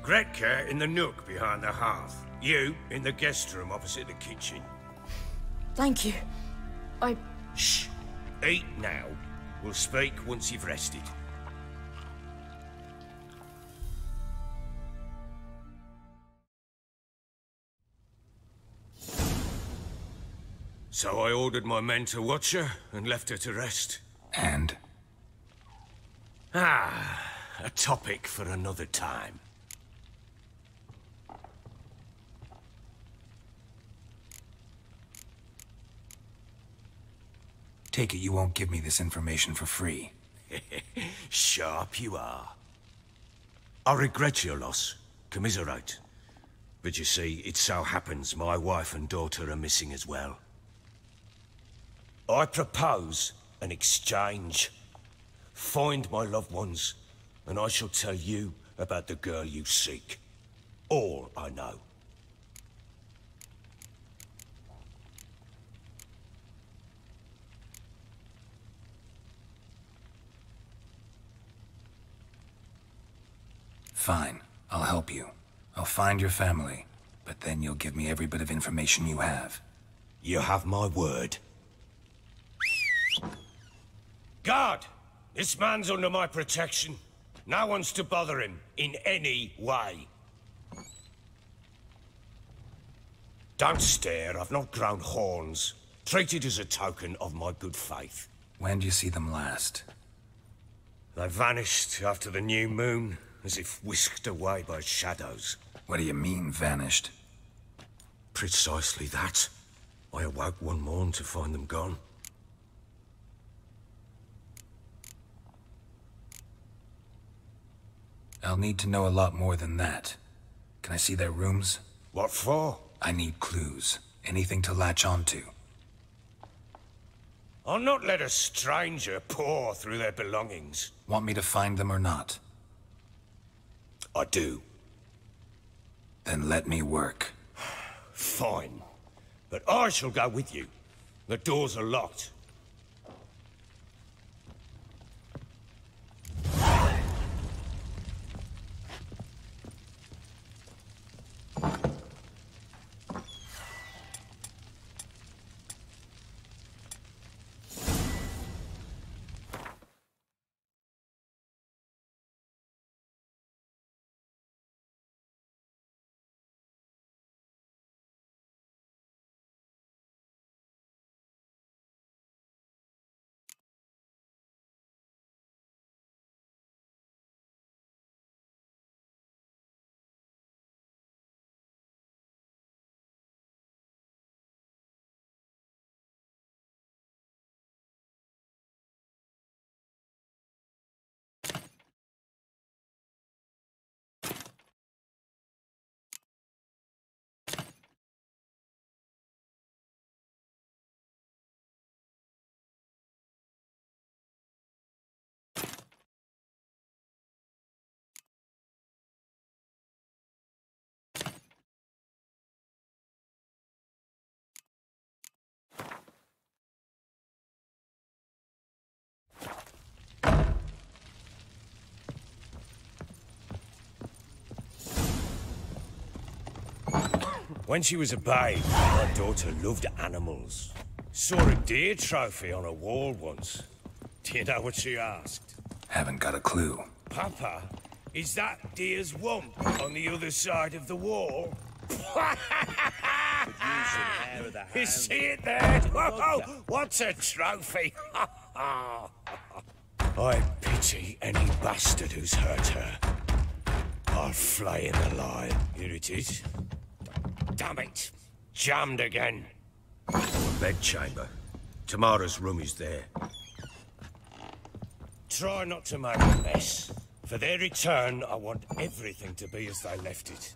Gretka in the nook behind the hearth. You in the guest room opposite the kitchen. Thank you. Shh. Eat now. We'll speak once you've rested. So I ordered my men to watch her and left her to rest. And? A topic for another time. Take it you won't give me this information for free. Sharp you are. I regret your loss. Commiserate. But you see, it so happens my wife and daughter are missing as well. I propose an exchange. Find my loved ones, and I shall tell you about the girl you seek. All I know. Fine. I'll help you. I'll find your family, but then you'll give me every bit of information you have. You have my word. Guard! This man's under my protection. No one's to bother him in any way. Don't stare, I've not grown horns. Treat it as a token of my good faith. When did you see them last? They vanished after the new moon. as if whisked away by shadows. What do you mean, vanished? Precisely that. I awoke one morn to find them gone. I'll need to know a lot more than that. Can I see their rooms? What for? I need clues. Anything to latch onto. I'll not let a stranger pore through their belongings. Want me to find them or not? I do. Then let me work. Fine. But I shall go with you. The doors are locked. When she was a babe, my daughter loved animals. Saw a deer trophy on a wall once. Do you know what she asked? Haven't got a clue. Papa, is that deer's wump on the other side of the wall? You see it there? Whoa, what's a trophy? I pity any bastard who's hurt her. I'll flay him alive. Here it is. Damn it! Jammed again. Bedchamber. Tamara's room is there. Try not to make a mess. For their return, I want everything to be as they left it.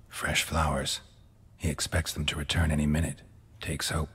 Fresh flowers. He expects them to return any minute. Takes hope.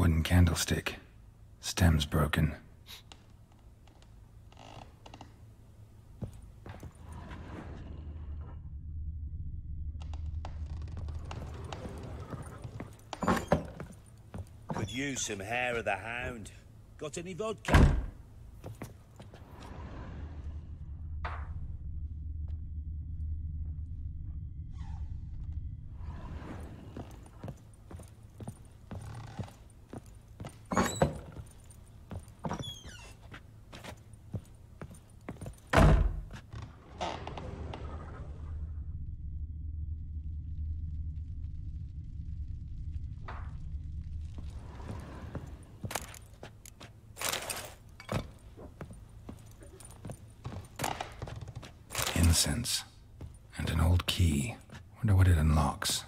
Wooden candlestick. Stem's broken. Could use some hair of the hound. Got any vodka? Incense. And an old key. Wonder what it unlocks.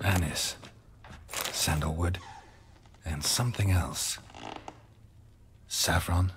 Anise. Sandalwood. And something else. Saffron.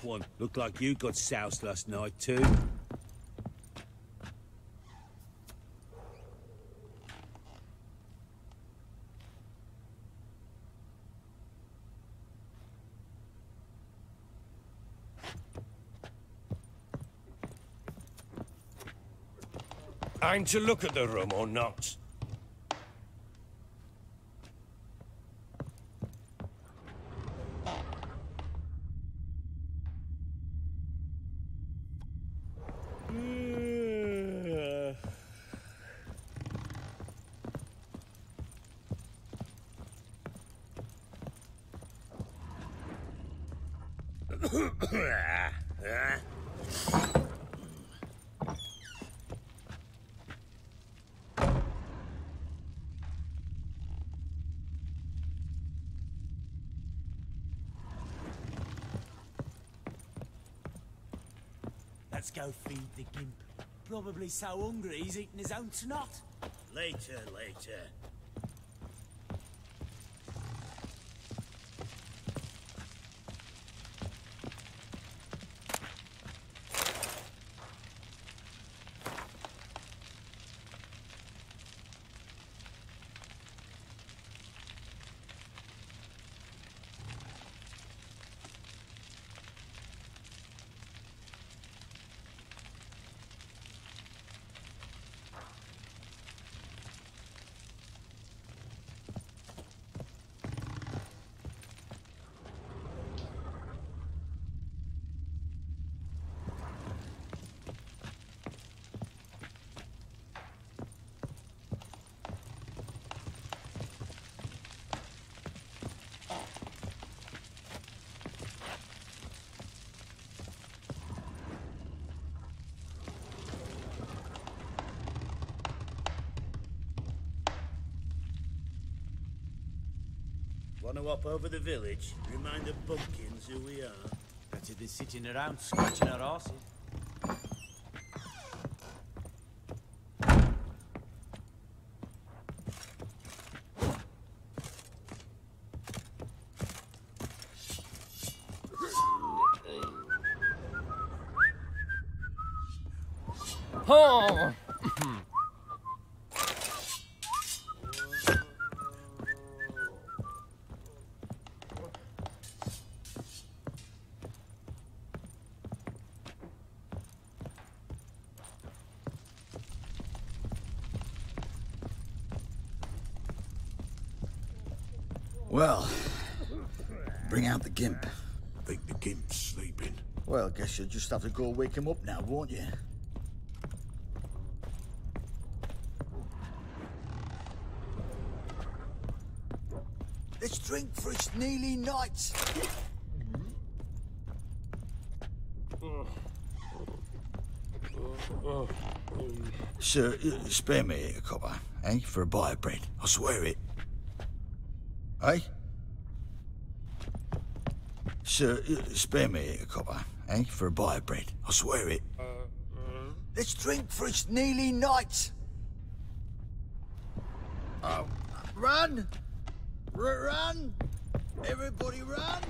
One. Looked like you got soused last night, too. I'm to look at the room or not? Let's go feed the gimp. Probably so hungry he's eating his own snot. Later, later. Want to hop over the village? Remind the bumpkins who we are. Better than sitting around scratching our arses. Oh. Well, bring out the gimp. I think the gimp's sleeping. Well, guess you'll just have to go wake him up now, won't you? Let's drink for its nearly night. Sir, spare me a copper, eh? For a bite of bread. I swear it. Eh? Sir, spare me a copper, eh? For a bite of bread. I swear it. Let's drink for its nearly night. Oh, run! Run! Everybody run!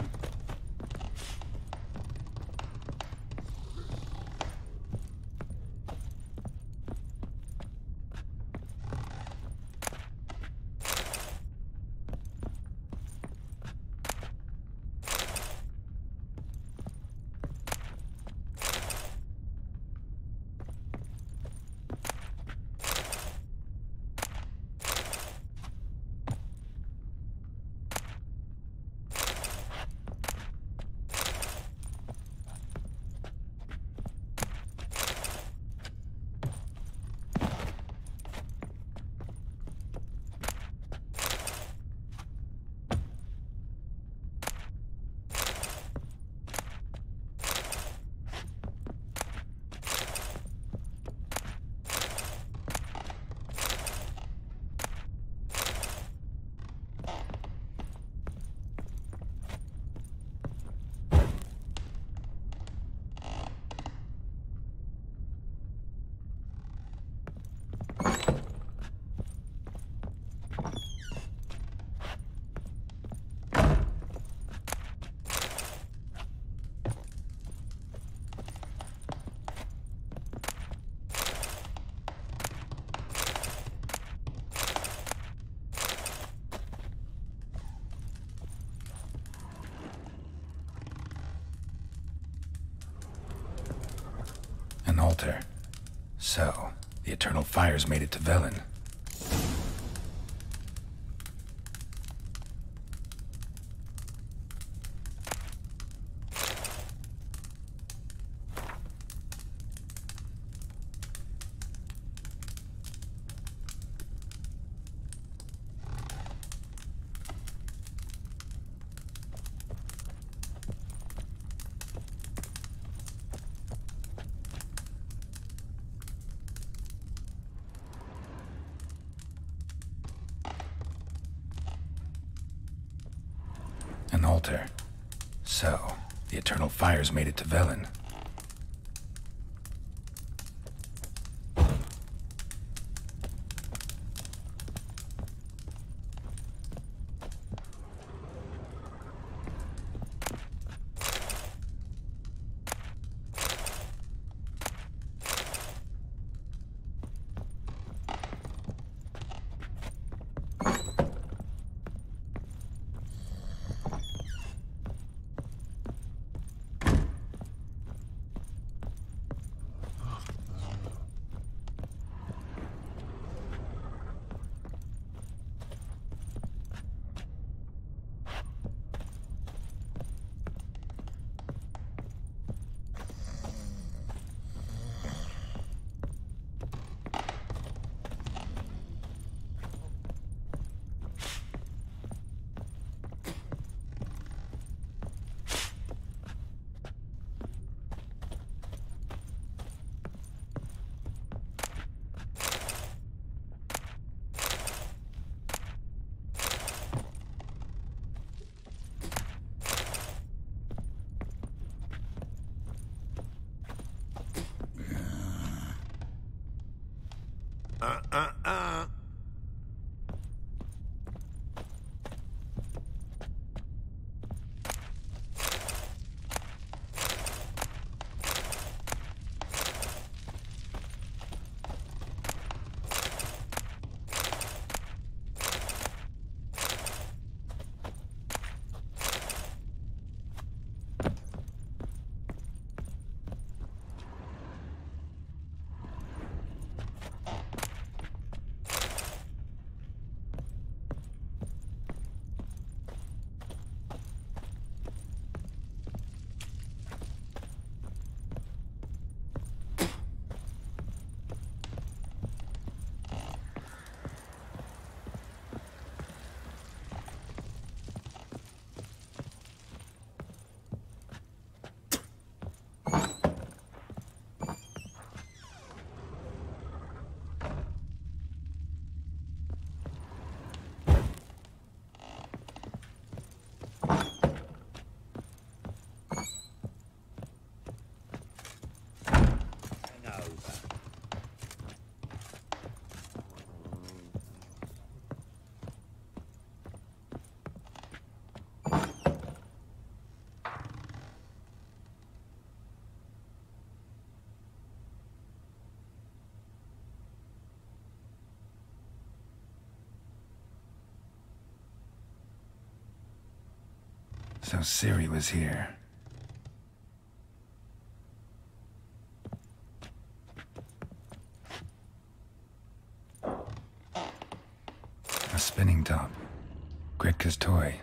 An altar. So, the Eternal Fires made it to Velen. An altar. So, the Eternal Fires made it to Velen. So Ciri was here. A spinning top. Gritka's toy.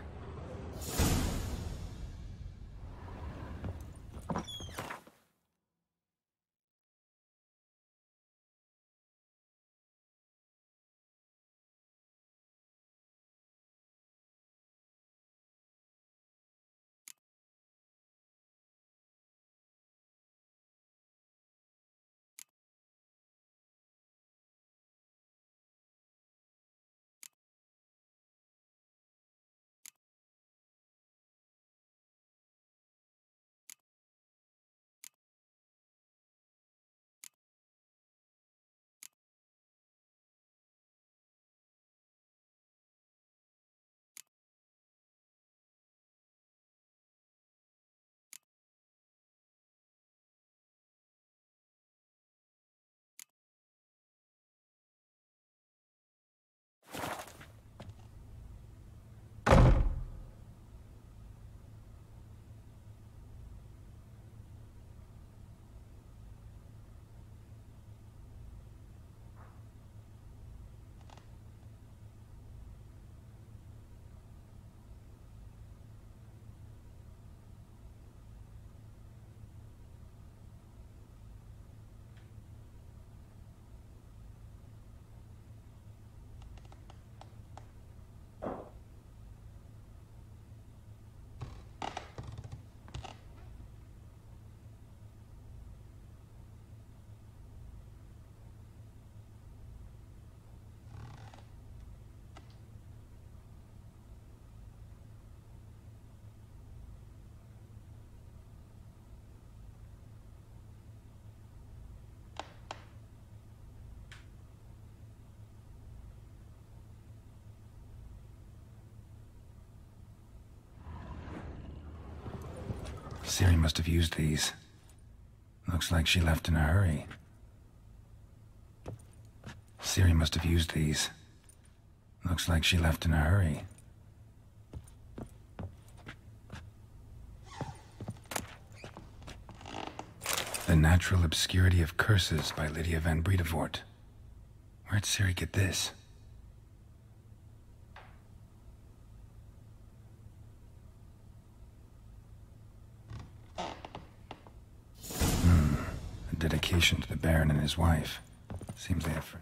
Ciri must have used these. Looks like she left in a hurry. Ciri must have used these. Looks like she left in a hurry. The Natural Obscurity of Curses by Lydia van Bredevoort. Where'd Ciri get this? A dedication to the Baron and his wife. Seems they have...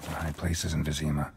high places in Vizima.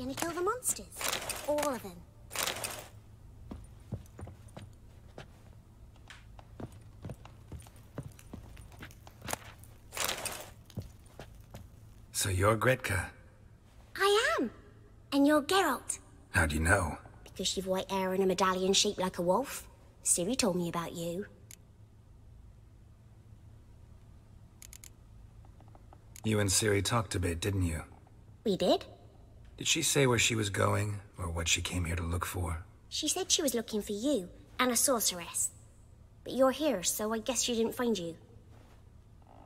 gonna kill the monsters. All of them. So you're Gretka? I am. And you're Geralt. How do you know? Because you've white hair and a medallion shaped like a wolf. Ciri told me about you. You and Ciri talked a bit, didn't you? We did. Did she say where she was going, or what she came here to look for? She said she was looking for you, and a sorceress. But you're here, so I guess she didn't find you.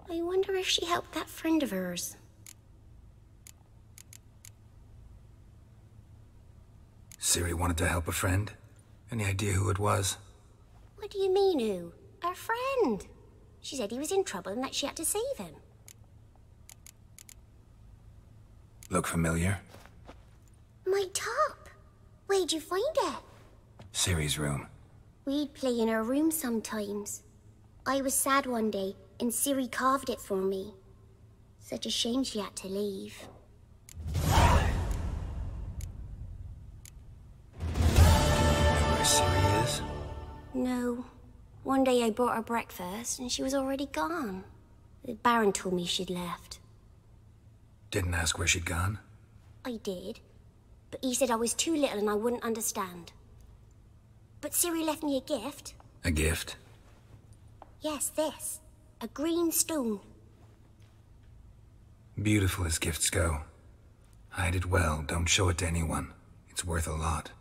I wonder if she helped that friend of hers. Ciri wanted to help a friend? Any idea who it was? What do you mean, who? Her friend. She said he was in trouble and that she had to save him. Look familiar? My top. Where'd you find it? Ciri's room. We'd play in her room sometimes. I was sad one day, and Ciri carved it for me. Such a shame she had to leave. Where Ciri is? No. One day I brought her breakfast, and she was already gone. The Baron told me she'd left. Didn't ask where she'd gone? I did. But he said I was too little and I wouldn't understand. But Ciri left me a gift. A gift? Yes, this. A green stone. Beautiful as gifts go. Hide it well, don't show it to anyone. It's worth a lot.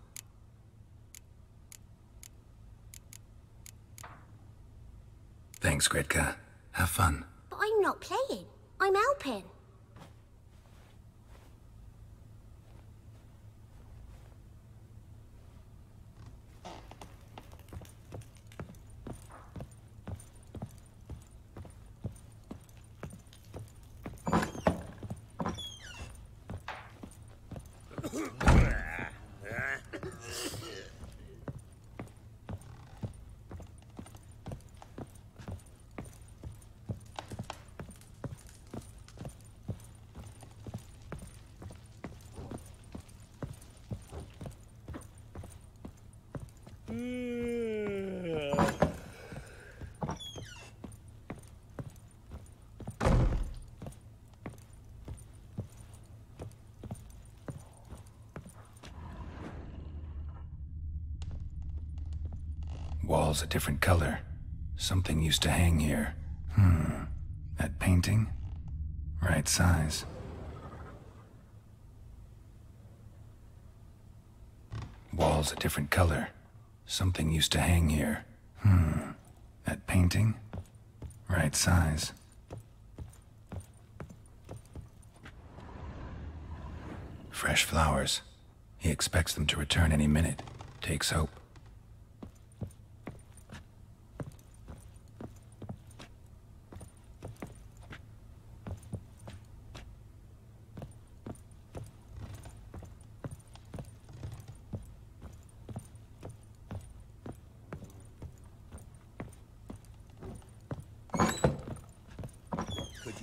Thanks, Gretka. Have fun. But I'm not playing. I'm helping. Walls a different color. Something used to hang here. That painting? Right size. Walls a different color. Something used to hang here. That painting? Right size. Fresh flowers. He expects them to return any minute. Takes hope.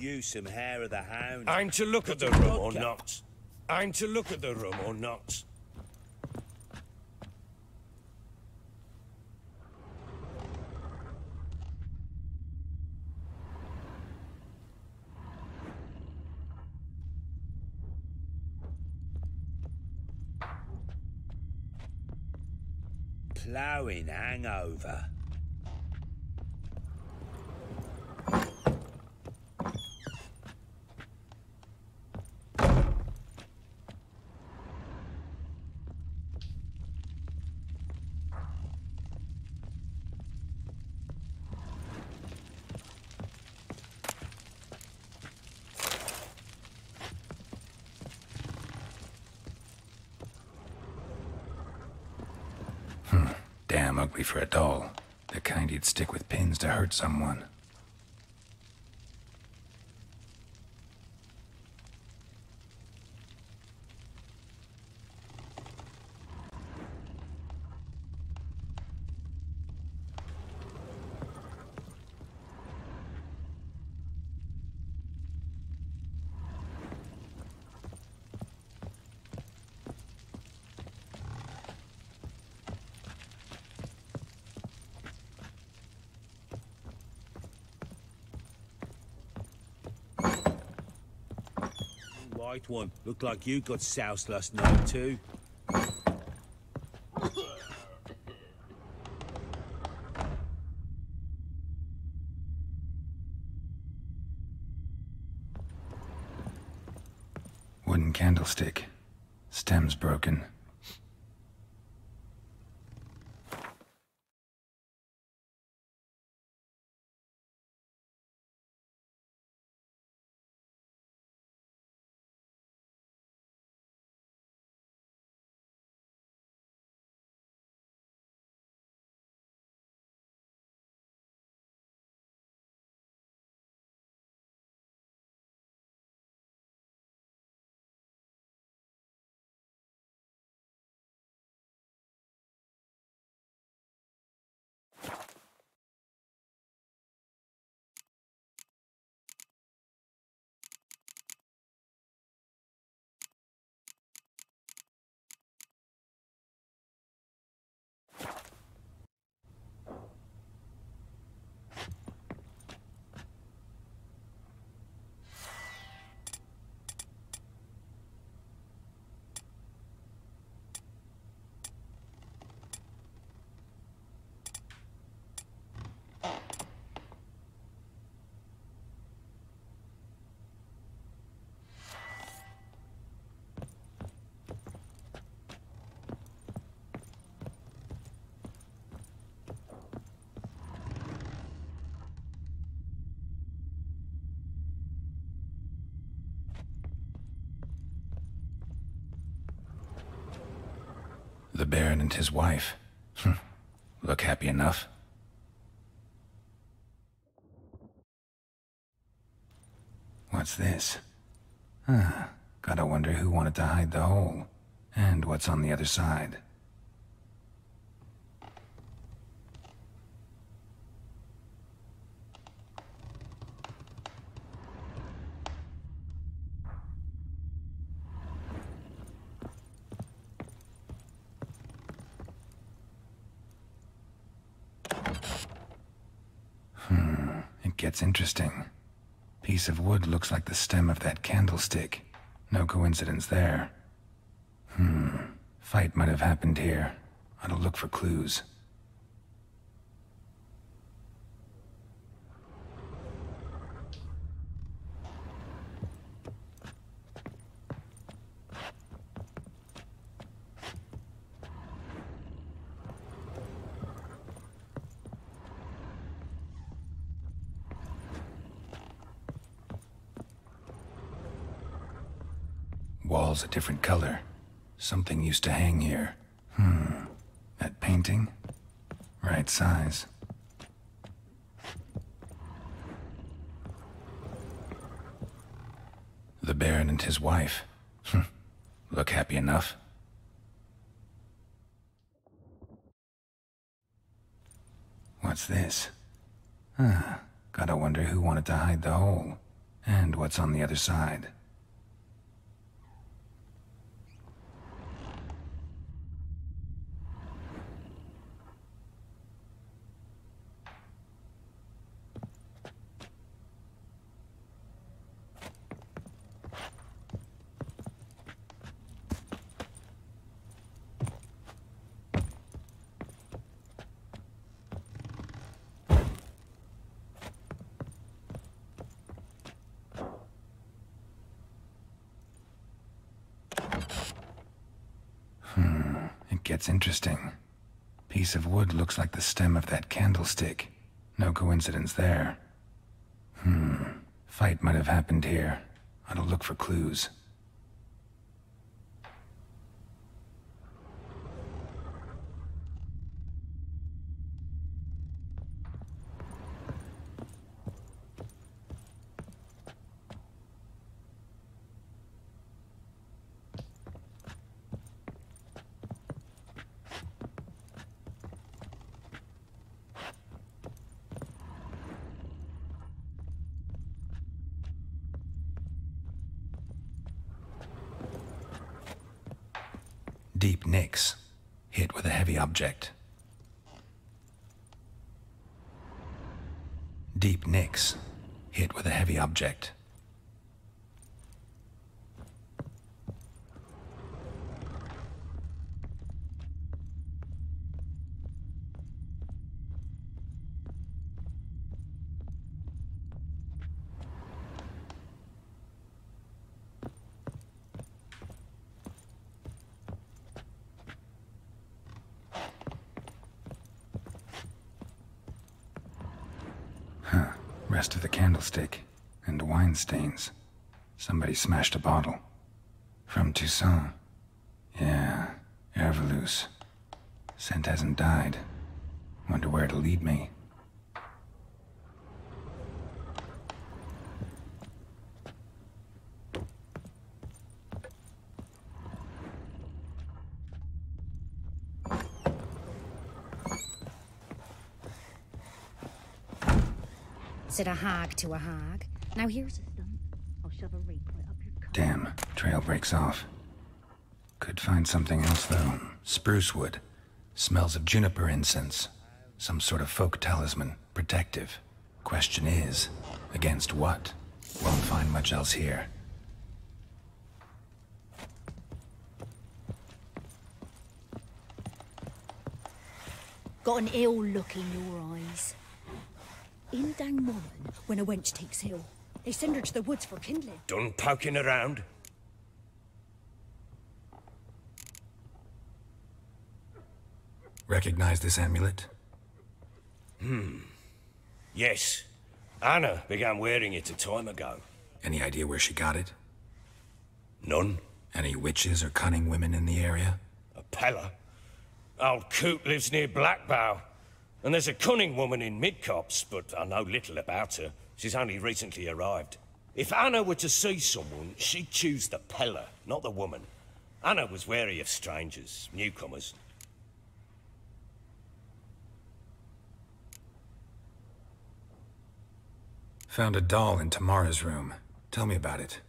Use some hair of the hound. I'm to look at the room or not? I'm to look at the room or not? Ploughing hangover. Damn ugly for a doll. The kind you'd stick with pins to hurt someone. Right one. Looked like you got soused last night, too. Wooden candlestick. Stem's broken. The Baron and his wife. Look happy enough. What's this? Gotta wonder who wanted to hide the hole. And what's on the other side. It gets interesting. Piece of wood looks like the stem of that candlestick. No coincidence there. Fight might have happened here. I'll look for clues. Wall's a different color. Something used to hang here. That painting? Right size. The Baron and his wife. Look happy enough. What's this? Gotta wonder who wanted to hide the hole. And what's on the other side. It gets interesting. Piece of wood looks like the stem of that candlestick. No coincidence there. Fight might have happened here. I'll look for clues. Deep nicks, hit with a heavy object. Deep nicks, hit with a heavy object. Rest of the candlestick, and wine stains. Somebody smashed a bottle. From Toussaint. Yeah, Herveloos. Scent hasn't died. Wonder where it'll lead me. Said a hag to a hag. Now here's a stump. I'll shove a rake right up your cunt. Damn, trail breaks off. Could find something else, though. Spruce wood. Smells of juniper incense. Some sort of folk talisman. Protective. Question is, against what? Won't find much else here. Got an ill look in your eyes. In Down Warren, when a wench takes ill, they send her to the woods for kindling. Done poking around? Recognize this amulet? Yes. Anna began wearing it a time ago. Any idea where she got it? None. Any witches or cunning women in the area? A Pella? Old Coot lives near Blackbow. And there's a cunning woman in Midcopse, but I know little about her. She's only recently arrived. If Anna were to see someone, she'd choose the Pella, not the woman. Anna was wary of strangers, newcomers. Found a doll in Tamara's room. Tell me about it.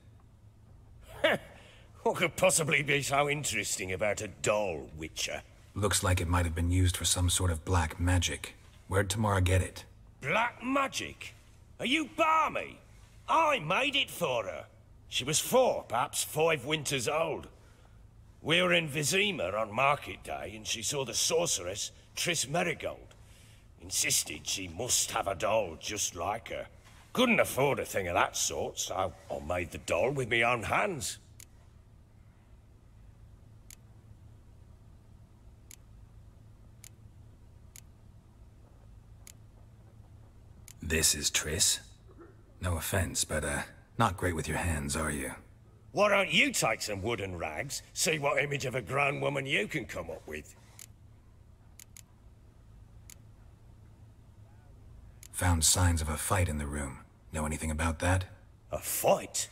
What could possibly be so interesting about a doll, Witcher? Looks like it might have been used for some sort of black magic. Where'd Tamara get it? Black magic? Are you balmy? I made it for her. She was 4, perhaps 5 winters old. We were in Vizima on market day, and she saw the sorceress, Triss Merigold. Insisted she must have a doll just like her. Couldn't afford a thing of that sort, so I made the doll with my own hands. This is Triss. No offense, but, not great with your hands, are you? Why don't you take some wooden rags, see what image of a grown woman you can come up with? Found signs of a fight in the room. Know anything about that? A fight?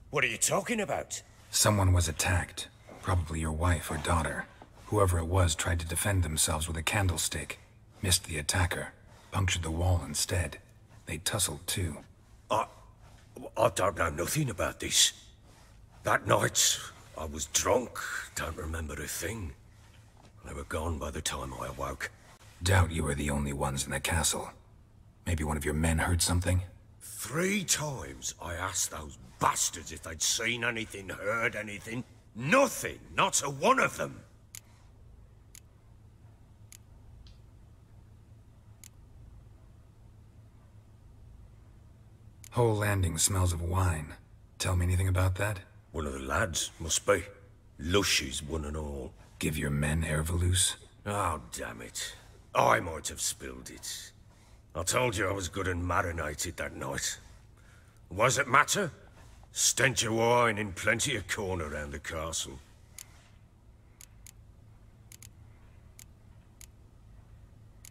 What are you talking about? Someone was attacked. Probably your wife or daughter. Whoever it was tried to defend themselves with a candlestick. Missed the attacker. Punctured the wall instead. They tussled too. I don't know nothing about this. That night, I was drunk. Don't remember a thing. They were gone by the time I awoke. Doubt you were the only ones in the castle. Maybe one of your men heard something? 3 times I asked those bastards if they'd seen anything, heard anything. Nothing, not a one of them. Whole landing smells of wine. Tell me anything about that? One of the lads, must be. Lushes, one and all. Give your men Herveloos? Oh, damn it. I might have spilled it. I told you I was good and marinated that night. What does it matter? Stench of wine in plenty of corn around the castle.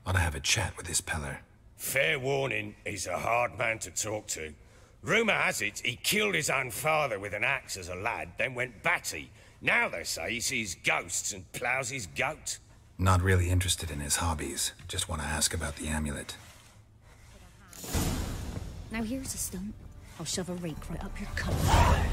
Ought to have a chat with this Peller. Fair warning, he's a hard man to talk to. Rumour has it he killed his own father with an axe as a lad, then went batty. Now they say he sees ghosts and ploughs his goat. Not really interested in his hobbies. Just want to ask about the amulet. Now here's a stump. I'll shove a rake right up your cunt.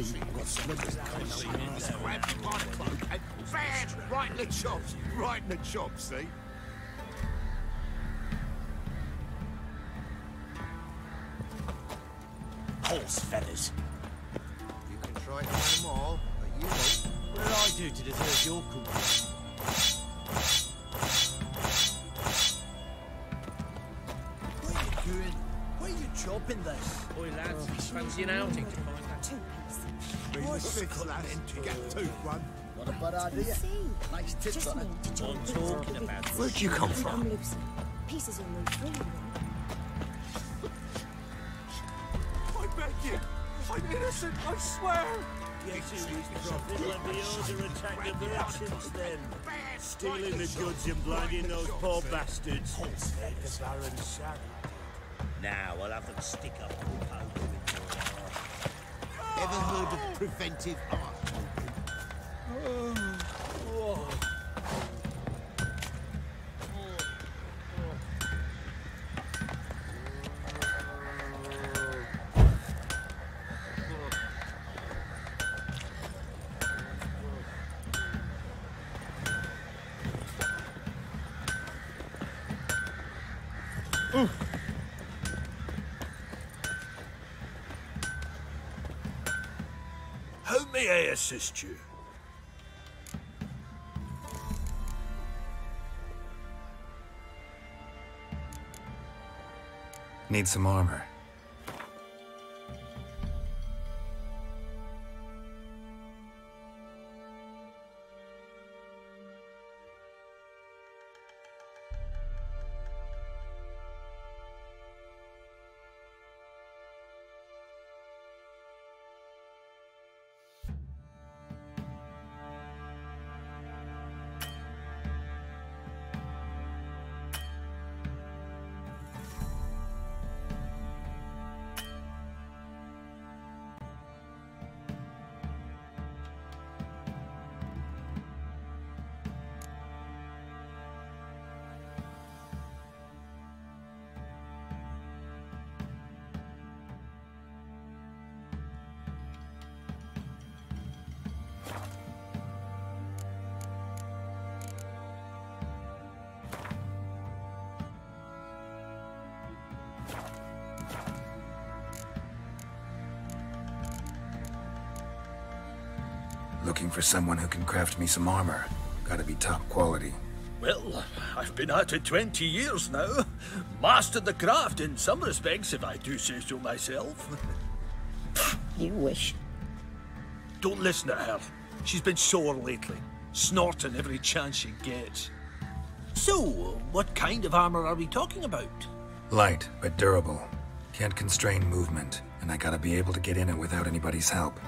see what splinters Grab you by the cloak and bam! Right in the chops. Right in the chops, see? horse feathers. You can try to find them all, but you won't. What did I do to deserve your company? What are you doing? Where are you chopping this? Boy, lads, fancy an outing to find that. 2 pieces. What's Smith's lad to get a tooth one? Not a bad idea. Nice tips on it. I'm talking about. Where'd you come from? Pieces will move through. I beg you. I'm innocent, I swear. Yes, it was probably like the order attacked the merchants then. Stealing the goods and blinding those poor bastards. Like the Baron Sarah did. Now I'll have them stick up to the poker in your eye. Ever heard of preventive art? How may I assist you? Need some armor. Looking for someone who can craft me some armor. Gotta be top quality. Well, I've been at it 20 years now. Mastered the craft in some respects, if I do say so myself. You wish. Don't listen to her. She's been sore lately, snorting every chance she gets. So, what kind of armor are we talking about? Light, but durable. Can't constrain movement, and I gotta be able to get in it without anybody's help.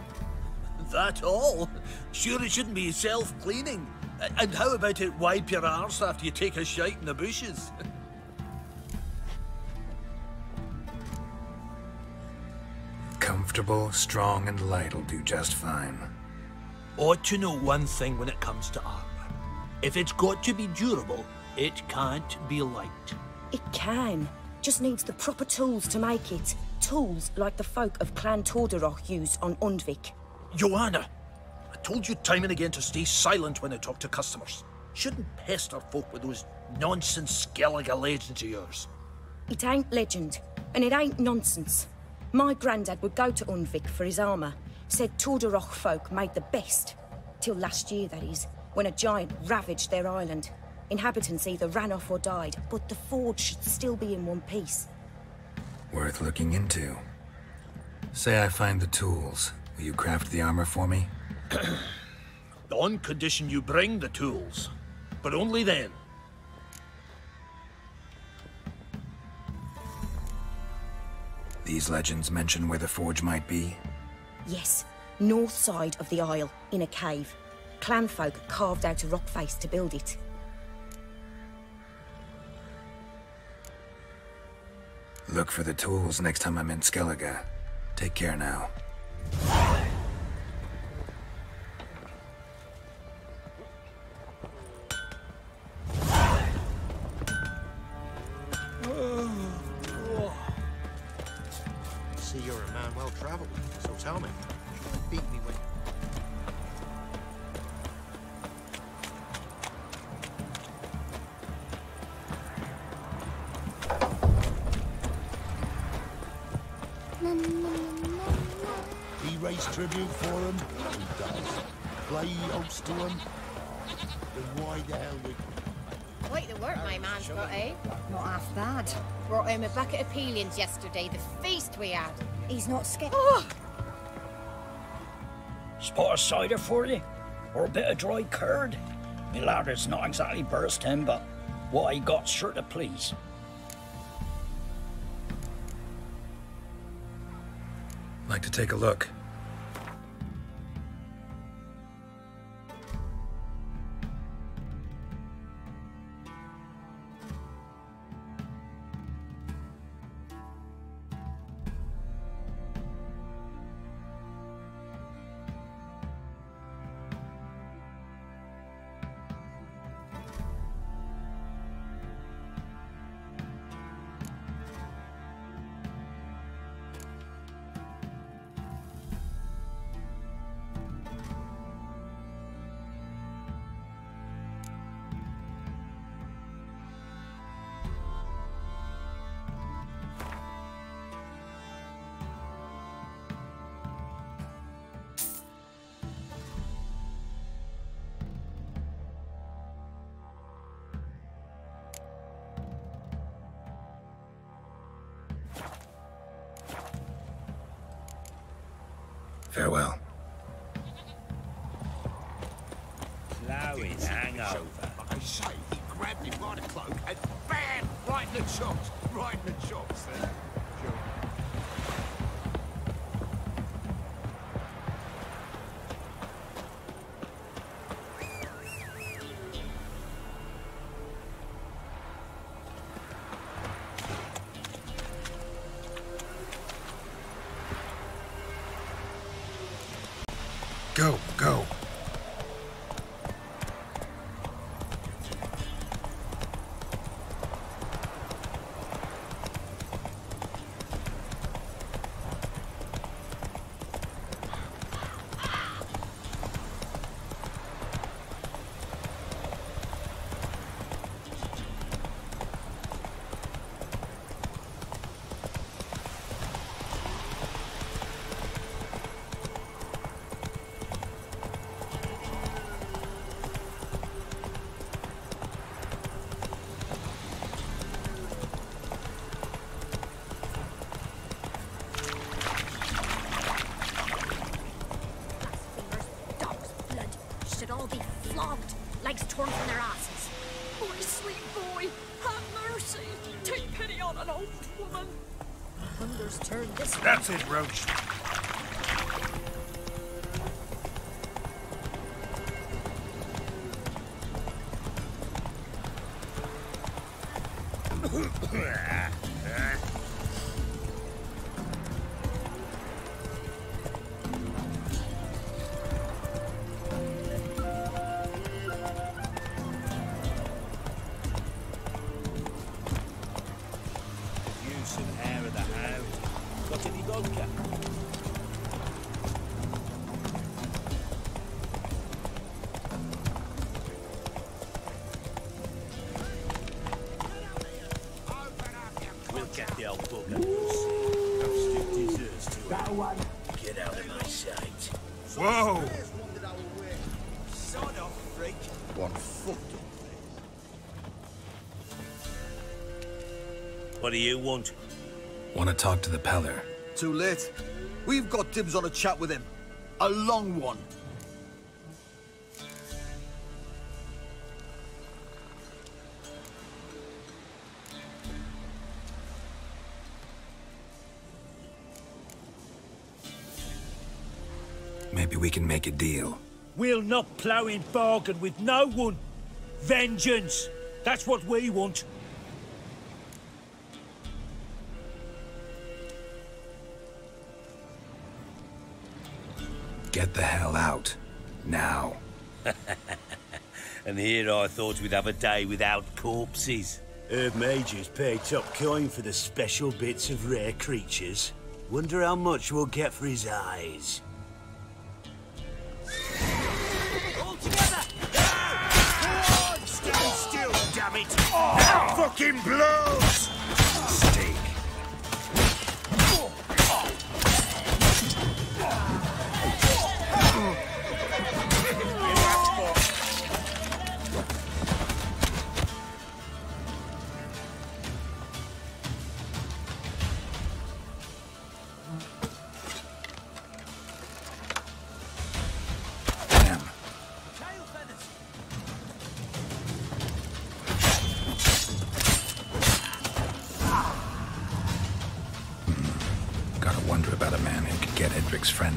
That all? Sure it shouldn't be self-cleaning. And how about it wipe your arse after you take a shite in the bushes? Comfortable, strong, and light'll do just fine. Ought to know one thing when it comes to armor. If it's got to be durable, it can't be light. It can. Just needs the proper tools to make it. Tools like the folk of Clan Tordaroch use on Undvik. Joanna, I told you time and again to stay silent when I talk to customers. Shouldn't pester folk with those nonsense Skellige legends of yours. It ain't legend, and it ain't nonsense. My granddad would go to Undvik for his armour. Said Tordaroch folk made the best. Till last year, that is, when a giant ravaged their island. Inhabitants either ran off or died, but the forge should still be in one piece. Worth looking into. Say I find the tools. Will you craft the armor for me? On condition you bring the tools. But only then. These legends mention where the forge might be? Yes, north side of the isle, in a cave. Clanfolk carved out a rock face to build it. Look for the tools next time I'm in Skellige. Take care now. See, you're a man well traveled, so tell me. Beat pays tribute for him? He does. Play host to him? Then why the hell would... Quite the work my man's got, eh? Not half bad. Brought him a bucket of peelings yesterday, the feast we had. He's not scared. Oh! Spot of cider for you? Or a bit of dry curd? Me lad, it's not exactly burst him, but what I got's sure to please. Like to take a look. Farewell. Plowing hangover. I say, he grabbed him by the cloak and bam! Right in the chops. Right in the chops there. Go, go. Torn from their asses. My sweet boy, have mercy. Take pity on an old woman. Thunder's turned this way. That's it, Roach. Get out of my sight. Whoa! Sod off, freak. 1 foot. What do you want? Want to talk to the Peller. Too late. We've got dibs on a chat with him. A long one. Maybe we can make a deal. We'll not plough in bargain with no one. Vengeance. That's what we want. Get the hell out. Now. And here I thought we'd have a day without corpses. Herb Major's paid top coin for the special bits of rare creatures. Wonder how much we'll get for his eyes. All together! Come on! Stand still, damn it! That fucking blows! Stick!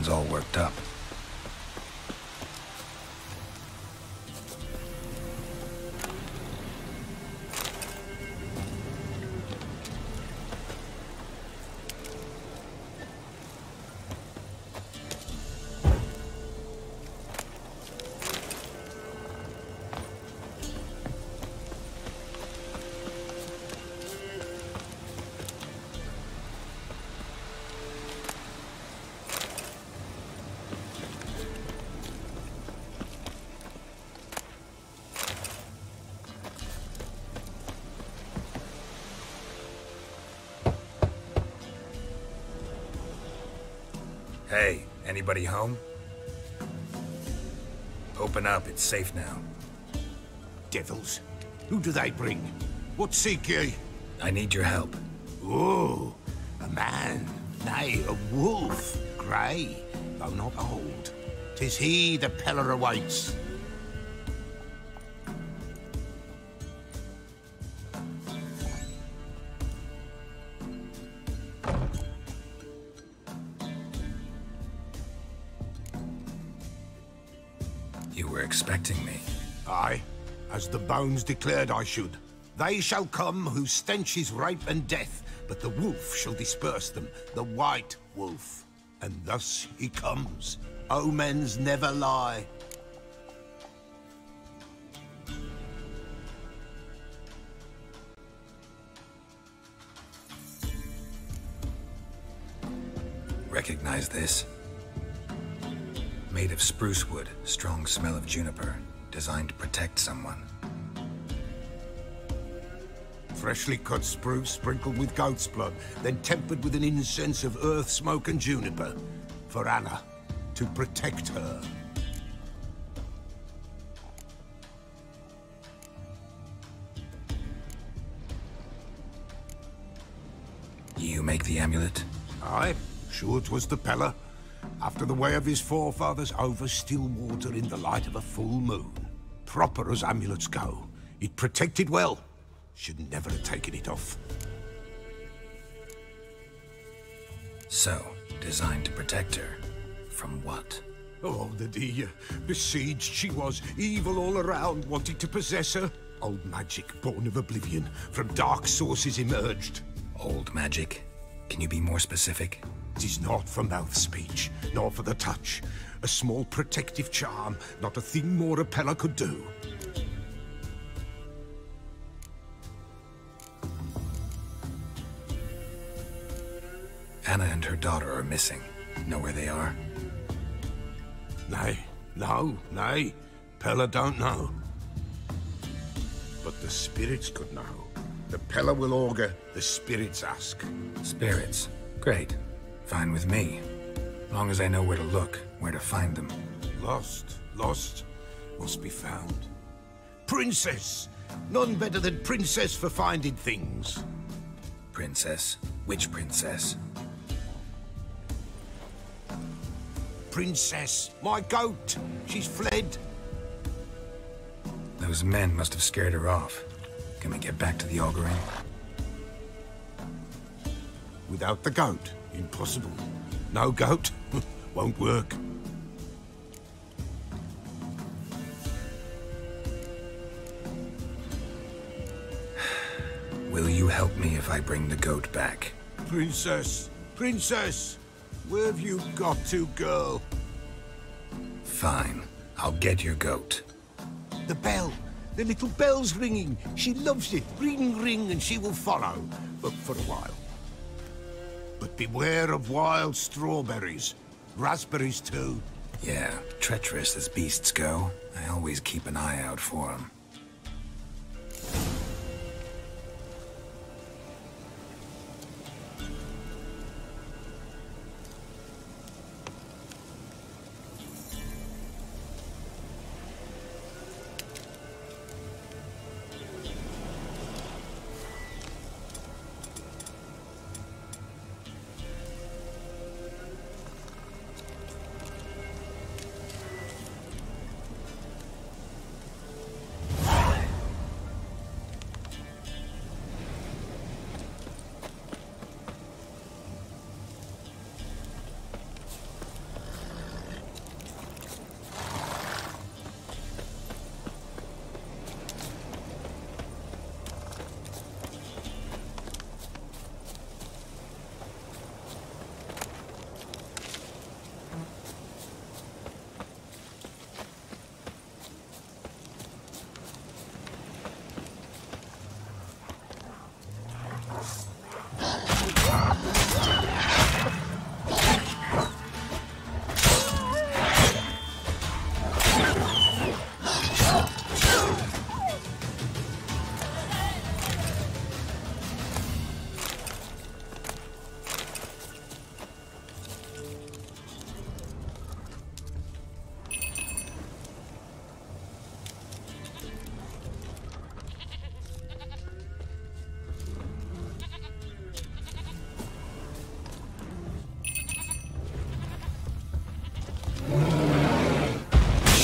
sounds all worked up. Hey, anybody home? Open up, it's safe now. Devils? Who do they bring? What seek ye? I need your help. Oh, a man, nay, a wolf, grey, though not old. 'Tis he the Peller awaits. You were expecting me. Aye, as the bones declared I should. They shall come whose stench is rape and death, but the wolf shall disperse them, the white wolf. And thus he comes. Omens never lie. Recognize this? Made of spruce wood, strong smell of juniper, designed to protect someone. Freshly cut spruce sprinkled with goat's blood, then tempered with an incense of earth, smoke and juniper. For Anna, to protect her. You make the amulet? Aye, sure 'twas the Peller. After the way of his forefathers, over still water in the light of a full moon. Proper as amulets go. It protected well. Should never have taken it off. So, designed to protect her. From what? Oh, the dear. Besieged she was. Evil all around, wanted to possess her. Old magic, born of oblivion. From dark sources emerged. Old magic? Can you be more specific? 'Tis not for mouth speech, nor for the touch. A small protective charm, not a thing more a Peller could do. Anna and her daughter are missing. Know where they are? Nay, nay. Peller don't know. But the spirits could know. The Peller will augur, the spirits ask. Spirits? Great. Fine with me. Long as I know where to look, where to find them. Lost, must be found. Princess! None better than Princess for finding things. Princess? Which princess? Princess, my goat! She's fled. Those men must have scared her off. Can we get back to the auguring? Without the goat? Impossible. No goat? Won't work. Will you help me if I bring the goat back? Princess! Princess! Where have you got to, girl? Fine. I'll get your goat. The bell! The little bell's ringing. She loves it. Ring, ring, and she will follow. But for a while. But beware of wild strawberries. Raspberries, too. Yeah, treacherous as beasts go. I always keep an eye out for them.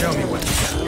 Show me what you got.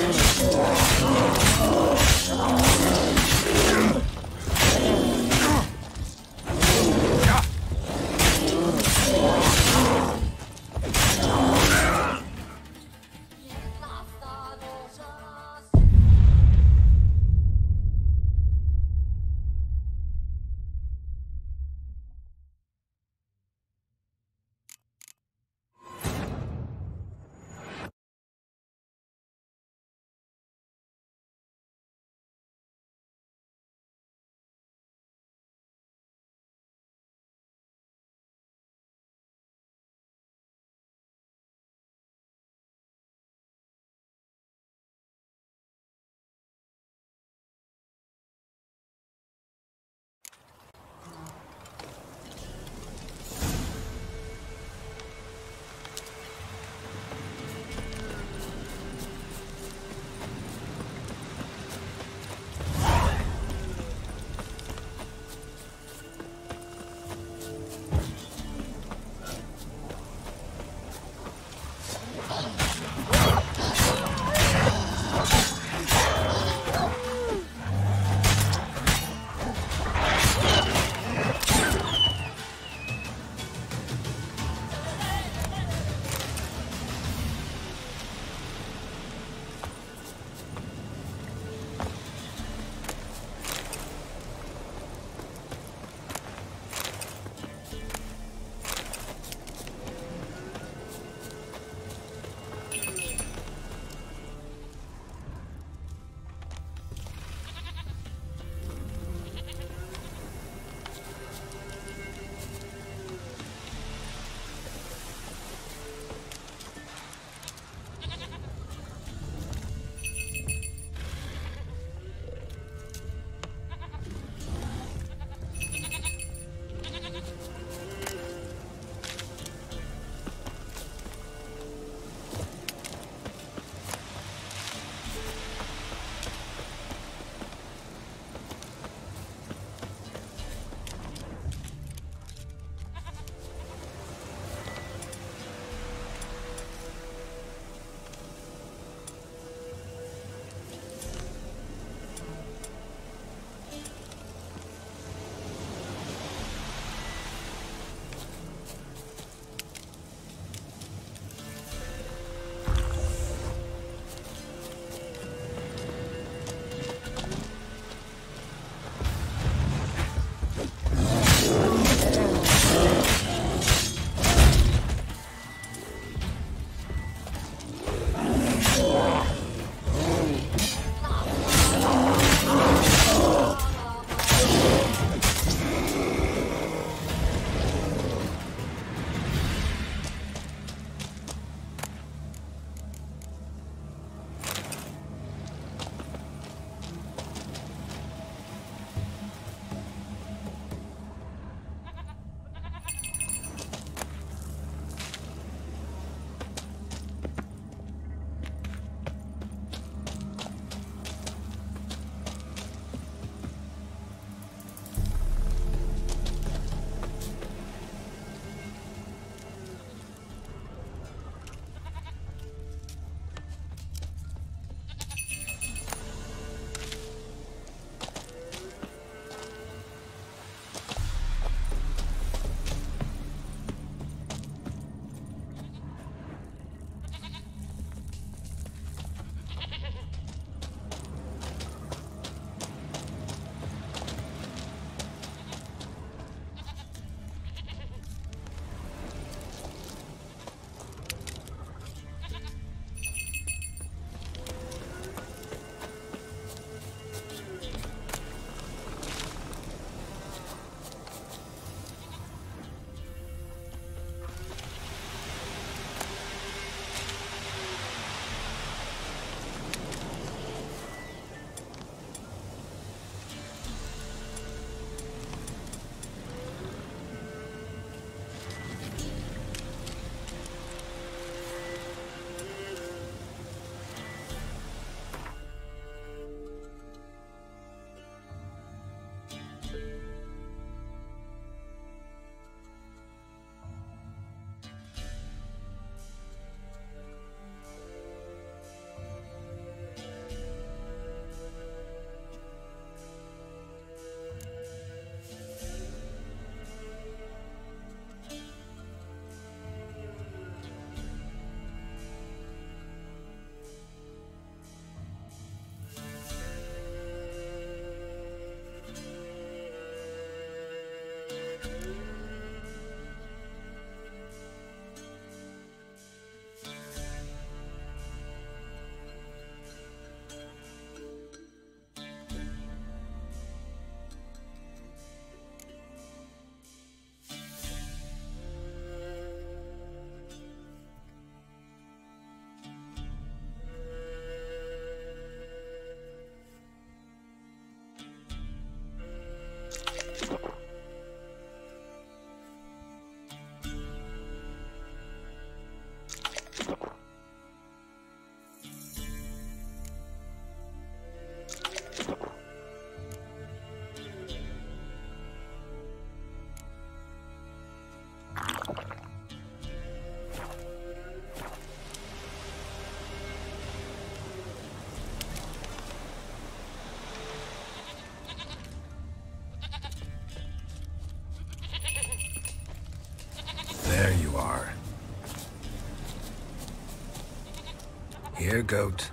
Here, goat.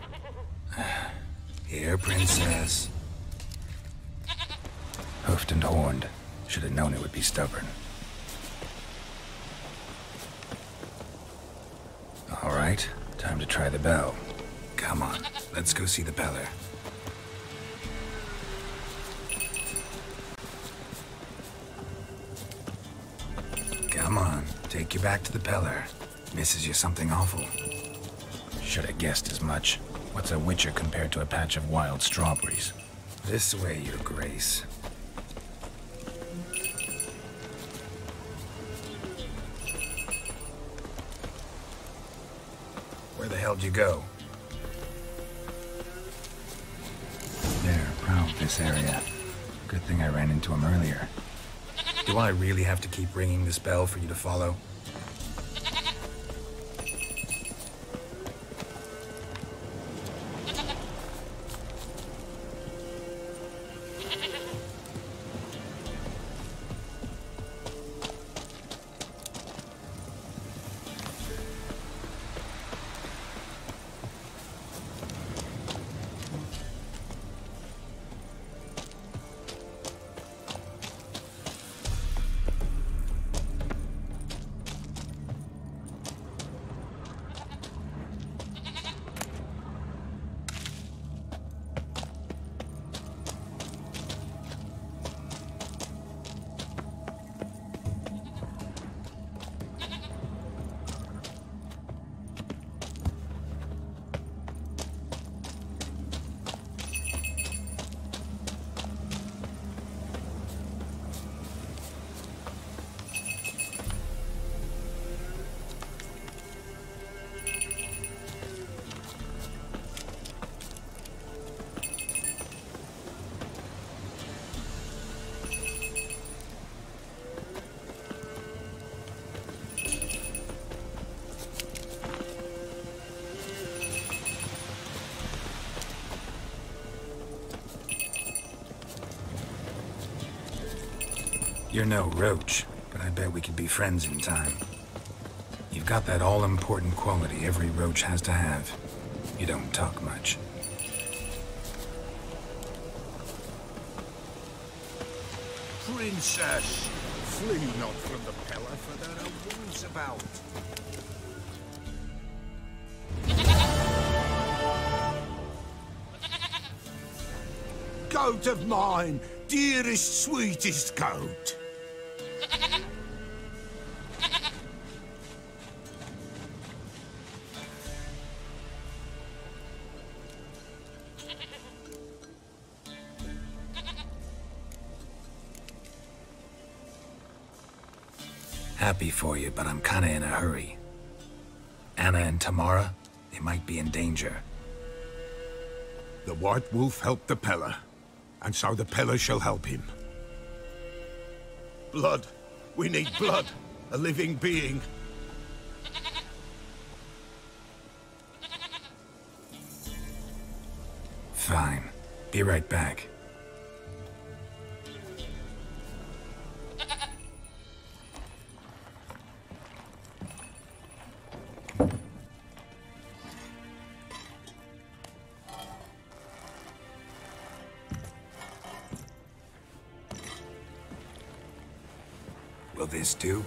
Here, princess. Hoofed and horned. Should have known it would be stubborn. All right, time to try the bell. Come on, let's go see the Peller. Come on, take you back to the Peller. Misses you something awful. Should have guessed as much. What's a witcher compared to a patch of wild strawberries? This way, your grace. Where the hell'd you go? There, proud this area. Good thing I ran into him earlier. Do I really have to keep ringing this bell for you to follow? You're no roach, but I bet we could be friends in time. You've got that all-important quality every roach has to have. You don't talk much. Princess, flee not from the Peller, for there are wolves about. Goat of mine, dearest, sweetest goat. Happy for you, but I'm kinda in a hurry. Anna and Tamara, they might be in danger. The White Wolf helped the Peller, and so the Peller shall help him. Blood. We need blood. A living being. Fine. Be right back. Will this do?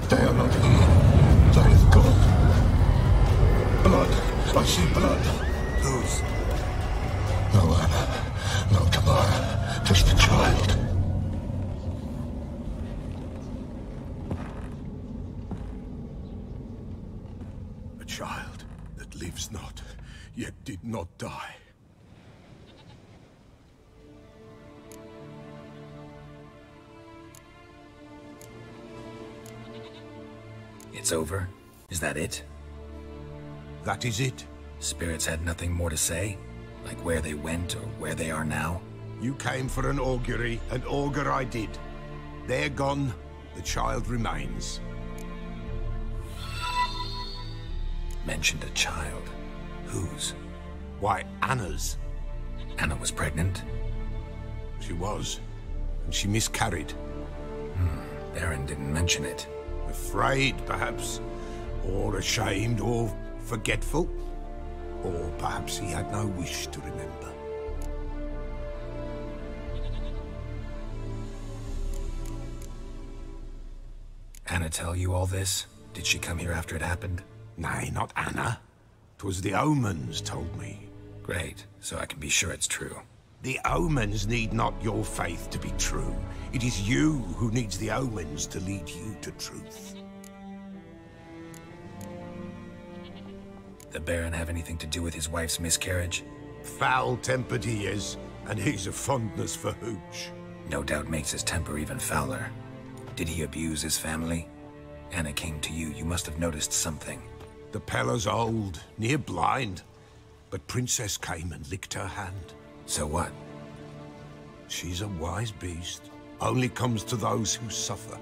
They are not here. They have gone. Blood. I see blood. Whose? No Anna. No Tamara. Just a child. A child that lives not, yet did not die. It's over? Is that it? That is it. Spirits had nothing more to say? Like where they went or where they are now? You came for an augury, and augur I did. They're gone, the child remains. Mentioned a child. Whose? Why, Anna's. Anna was pregnant? She was, and she miscarried. Baron didn't mention it. Afraid, perhaps, or ashamed, or forgetful. Or perhaps he had no wish to remember. Anna tell you all this? Did she come here after it happened? Nay, not Anna. 'Twas the omens told me. Great, so I can be sure it's true. The omens need not your faith to be true. It is you who needs the omens to lead you to truth. The Baron have anything to do with his wife's miscarriage? Foul-tempered he is, and he's a fondness for hooch. No doubt makes his temper even fouler. Did he abuse his family? Anna came to you. You must have noticed something. The Pella's old, near blind. But Princess came and licked her hand. So what? She's a wise beast. Only comes to those who suffer.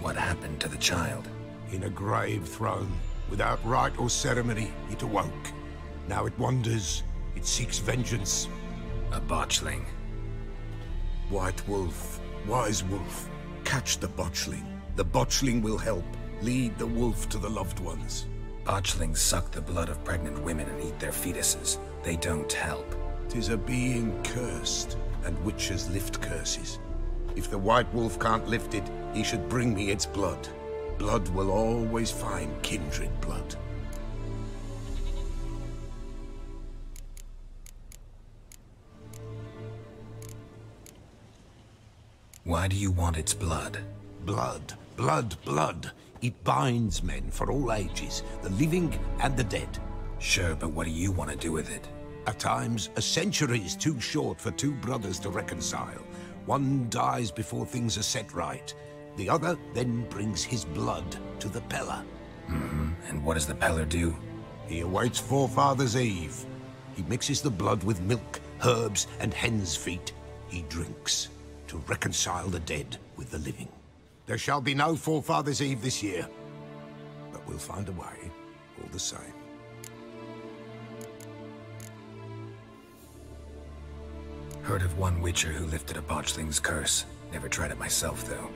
What happened to the child? In a grave thrown. Without rite or ceremony, it awoke. Now it wanders. It seeks vengeance. A botchling. White Wolf, Wise Wolf, catch the botchling. The botchling will help. Lead the wolf to the loved ones. Botchlings suck the blood of pregnant women and eat their fetuses. They don't help. 'Tis a being cursed, and witches lift curses. If the White Wolf can't lift it, he should bring me its blood. Blood will always find kindred blood. Why do you want its blood? Blood, blood, blood. It binds men for all ages, the living and the dead. Sure, but what do you want to do with it? At times, a century is too short for two brothers to reconcile. One dies before things are set right. The other then brings his blood to the Pella. And what does the Peller do? He awaits Forefathers' Eve. He mixes the blood with milk, herbs, and hen's feet. He drinks to reconcile the dead with the living. There shall be no Forefathers' Eve this year, but we'll find a way, all the same. Heard of one witcher who lifted a botchling's curse. Never tried it myself, though.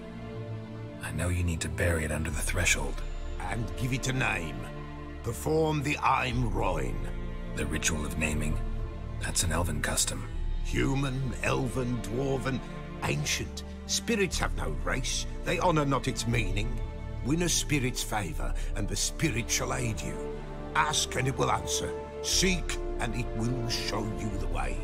I know you need to bury it under the threshold. And give it a name. Perform the Aim Roin. The ritual of naming? That's an elven custom. Human, elven, dwarven, ancient. Spirits have no race. They honor not its meaning. Win a spirit's favor, and the spirit shall aid you. Ask, and it will answer. Seek, and it will show you the way.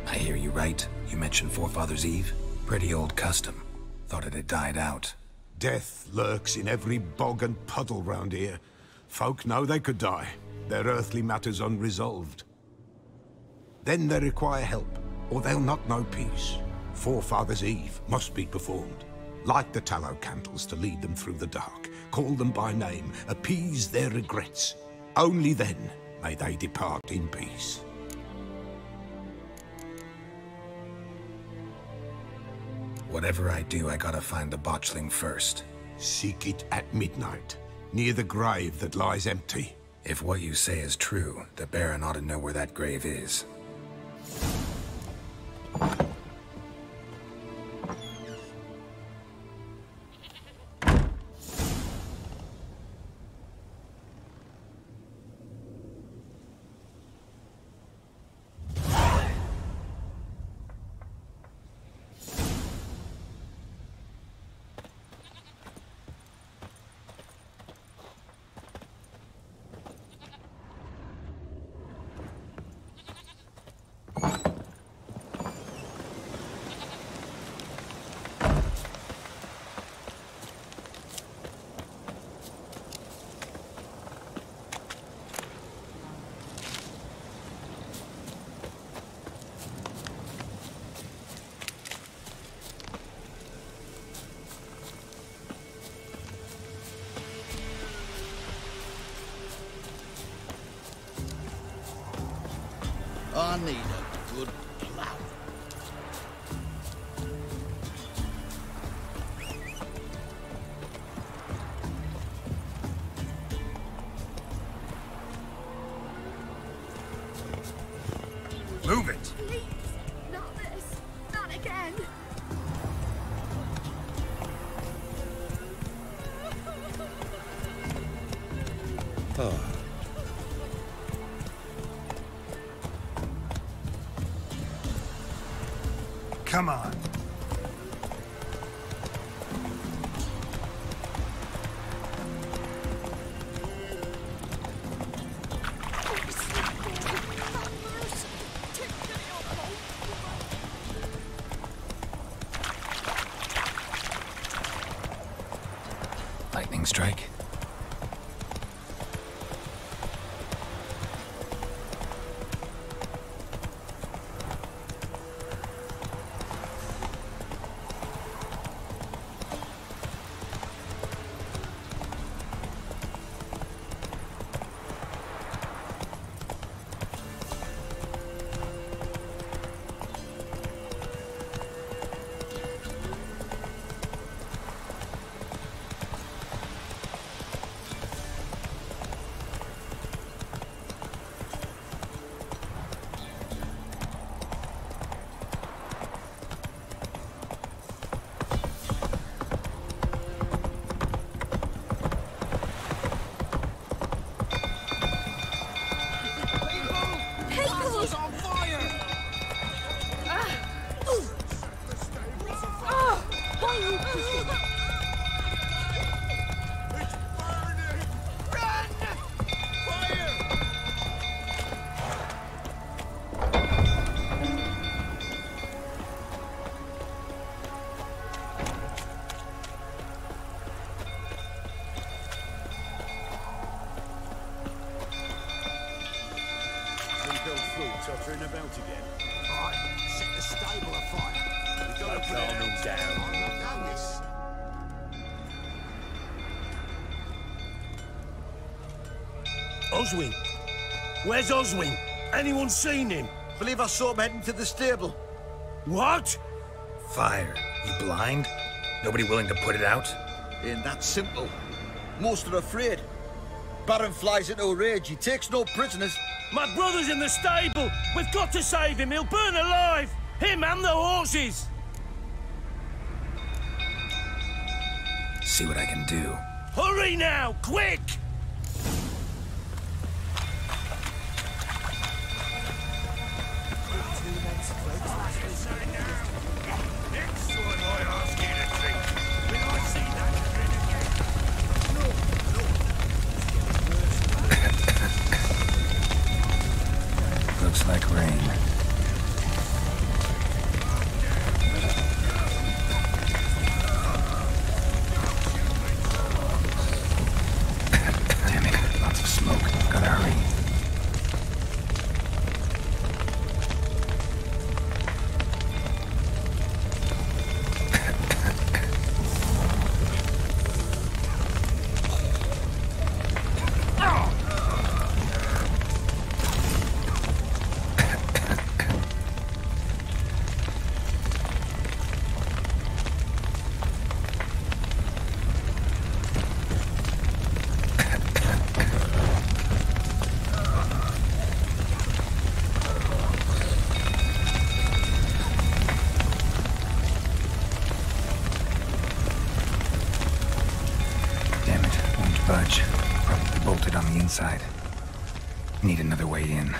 I hear you right. You mentioned Forefathers' Eve. Pretty old custom. Thought it had died out. Death lurks in every bog and puddle round here. Folk know they could die, their earthly matters unresolved. Then they require help, or they'll not know peace. Forefathers' Eve must be performed. Light the tallow candles to lead them through the dark. Call them by name, appease their regrets. Only then may they depart in peace. Whatever I do, I gotta find the botchling first. Seek it at midnight, near the grave that lies empty. If what you say is true, the Baron ought to know where that grave is. I need a good plough. Move it! Please, not this. Not again. Oh. Come on. Lightning strike. Tottering about again. Right, set the stable afire. We've got to calm him down. Notice. Oswin! Where's Oswin? Anyone seen him? Believe I saw him heading to the stable. What? Fire. You blind? Nobody willing to put it out? Ain't that simple. Most are afraid. Baron flies into a rage. He takes no prisoners. My brother's in the stable! We've got to save him! He'll burn alive! Him and the horses! See what I can do. Hurry now! Quick! Looks like rain. Damn it, lots of smoke. Gotta hurry. Budge. Probably bolted on the inside. Need another way in.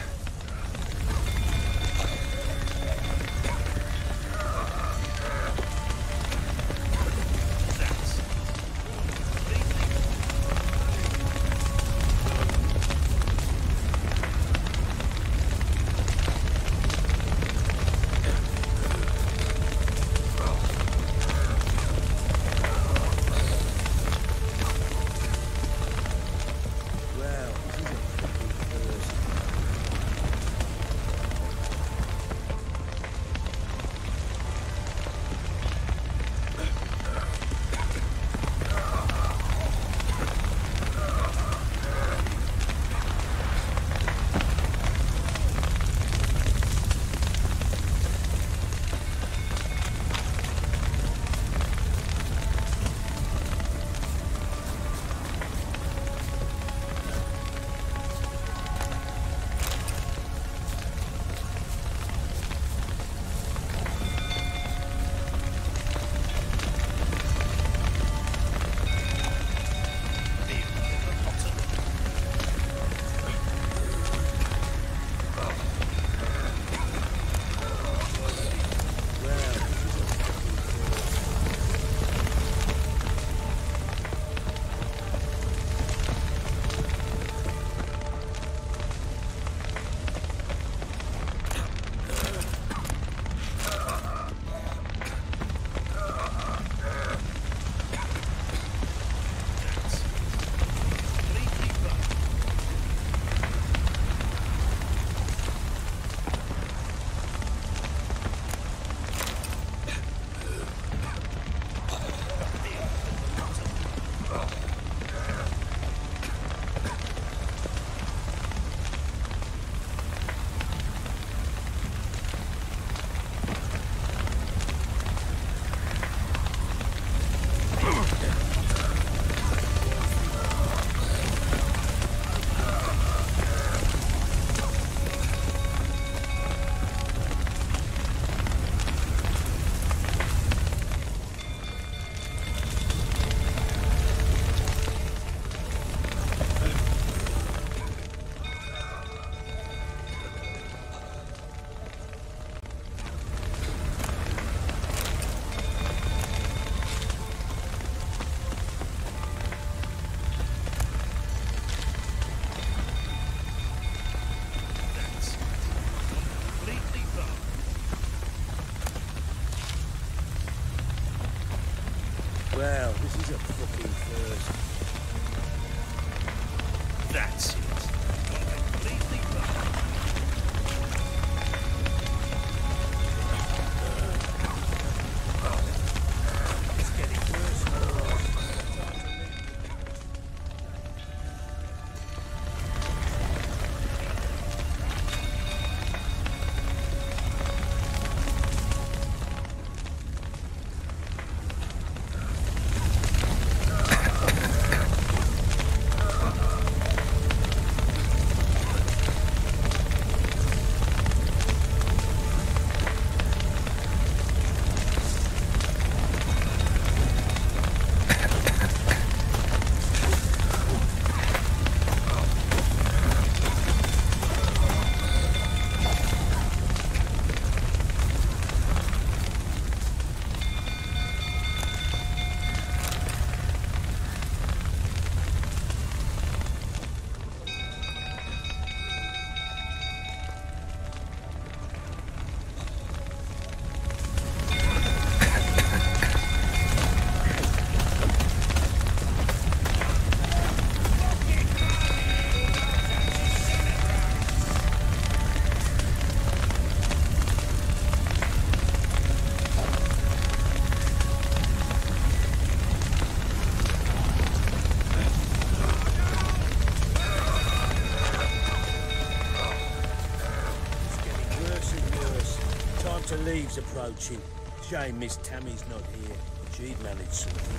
That's it. Completely right. It's getting worse and worse. To leave's approaching. Shame Miss Tammy's not here. She'd manage something.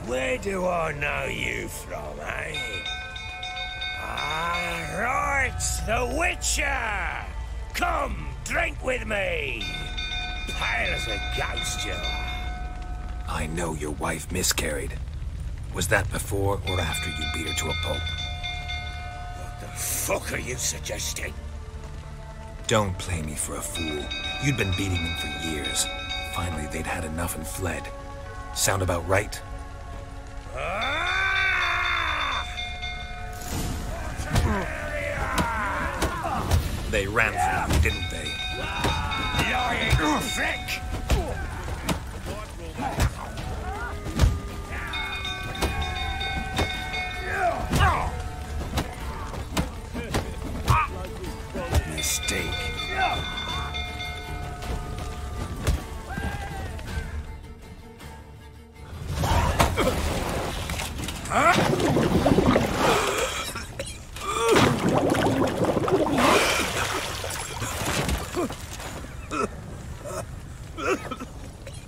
Where do I know you from, eh? Ah, right, the Witcher! Come, drink with me! Pale as a ghost, you are. I know your wife miscarried. Was that before or after you beat her to a pulp? What the fuck are you suggesting? Don't play me for a fool. You'd been beating them for years. Finally, they'd had enough and fled. Sound about right? They ran from you, didn't they? Lying prick! Mistake.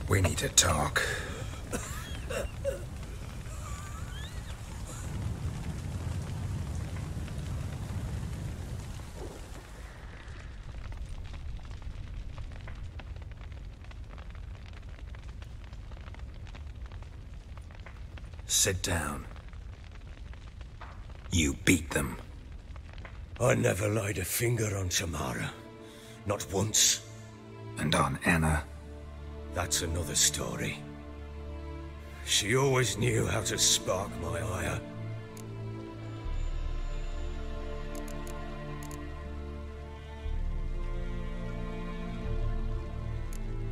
We need to talk. Sit down. You beat them. I never laid a finger on Tamara. Not once. And on Anna? That's another story. She always knew how to spark my ire.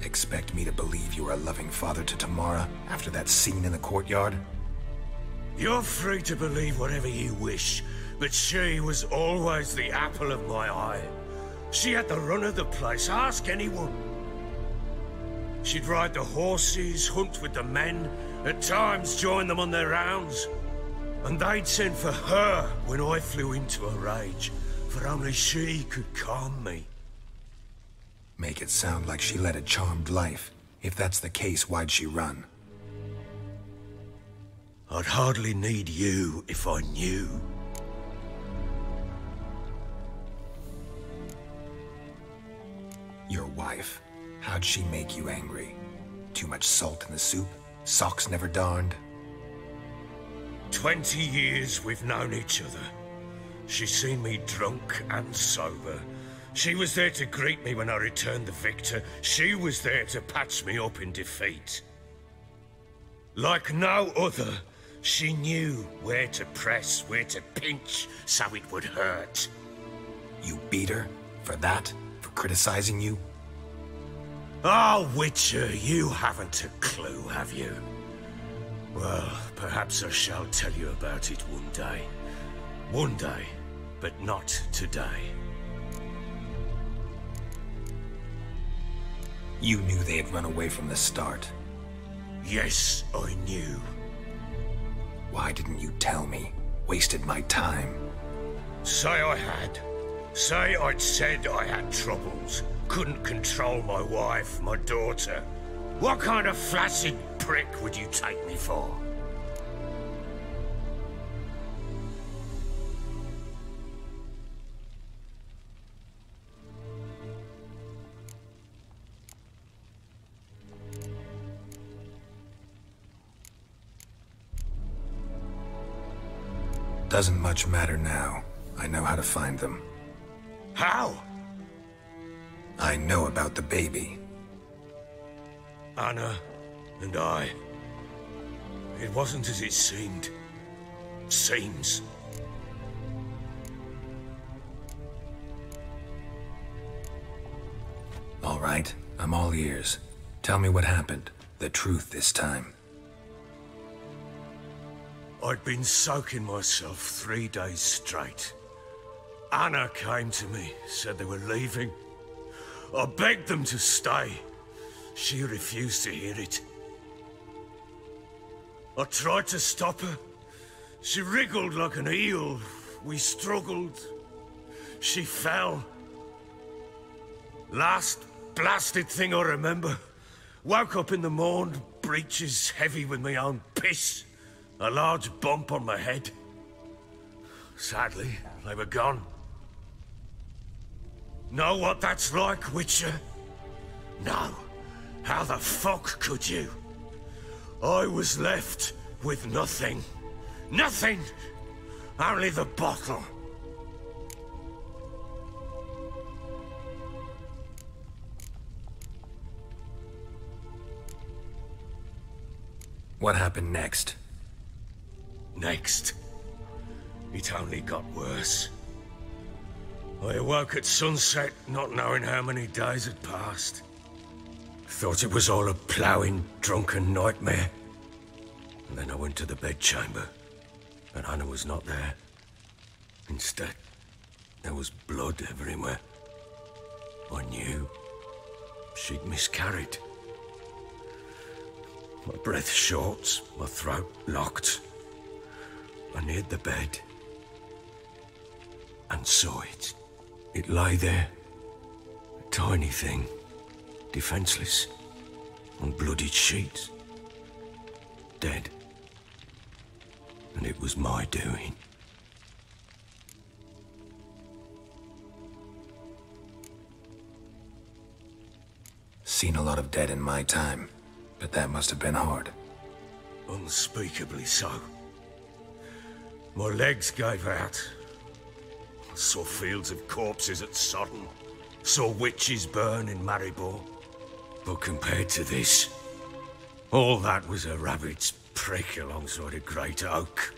Expect me to believe you are a loving father to Tamara after that scene in the courtyard? You're free to believe whatever you wish, but she was always the apple of my eye. She had the run of the place, ask anyone. She'd ride the horses, hunt with the men, at times join them on their rounds. And they'd send for her when I flew into a rage, for only she could calm me. Make it sound like she led a charmed life. If that's the case, why'd she run? I'd hardly need you if I knew. Your wife. How'd she make you angry? Too much salt in the soup? Socks never darned? 20 years we've known each other. She's seen me drunk and sober. She was there to greet me when I returned the victor. She was there to patch me up in defeat. Like no other, she knew where to press, where to pinch, so it would hurt. You beat her? For that? For criticizing you? Oh, Witcher, you haven't a clue, have you? Well, perhaps I shall tell you about it one day. One day, but not today. You knew they had run away from the start. Yes, I knew. Why didn't you tell me? Wasted my time. Say I had. Say I'd said I had troubles. Couldn't control my wife, my daughter. What kind of flaccid prick would you take me for? Doesn't much matter now. I know how to find them. How? I know about the baby. Anna and I. It wasn't as it seemed. Seems. All right, I'm all ears. Tell me what happened. The truth this time. I'd been soaking myself 3 days straight. Anna came to me, said they were leaving. I begged them to stay. She refused to hear it. I tried to stop her. She wriggled like an eel. We struggled. She fell. Last blasted thing I remember. Woke up in the morn, breeches heavy with my own piss. A large bump on my head. Sadly, they were gone. Know what that's like, Witcher? No. How the fuck could you? I was left with nothing. Nothing! Only the bottle. What happened next? Next? It only got worse. I awoke at sunset, not knowing how many days had passed. Thought it was all a ploughing, drunken nightmare. And then I went to the bedchamber, and Anna was not there. Instead, there was blood everywhere. I knew she'd miscarried. My breath short, my throat locked. I neared the bed and saw it. It lay there, a tiny thing, defenseless, on bloodied sheets, dead. And it was my doing. Seen a lot of dead in my time, but that must have been hard. Unspeakably so. My legs gave out. I saw fields of corpses at Sodden. Saw witches burn in Maribor. But compared to this, all that was a rabbit's prick alongside a great oak.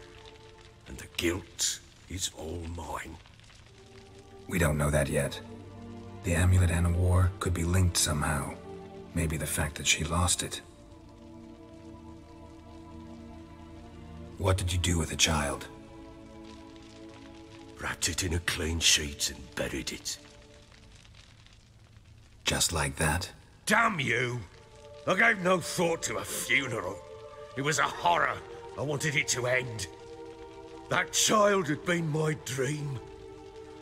And the guilt is all mine. We don't know that yet. The amulet Anna wore could be linked somehow. Maybe the fact that she lost it. What did you do with the child? Wrapped it in a clean sheet and buried it. Just like that? Damn you! I gave no thought to a funeral. It was a horror. I wanted it to end. That child had been my dream.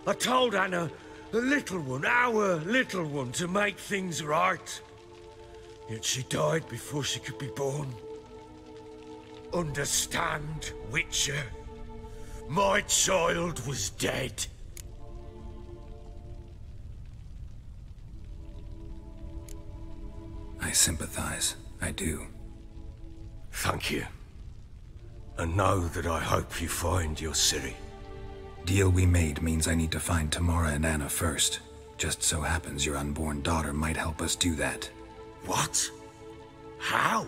I told Anna, the little one, our little one, to make things right. Yet she died before she could be born. Understand, Witcher? My child was dead. I sympathize. I do. Thank you. And know that I hope you find your Ciri. Deal we made means I need to find Tamara and Anna first. Just so happens your unborn daughter might help us do that. What? How?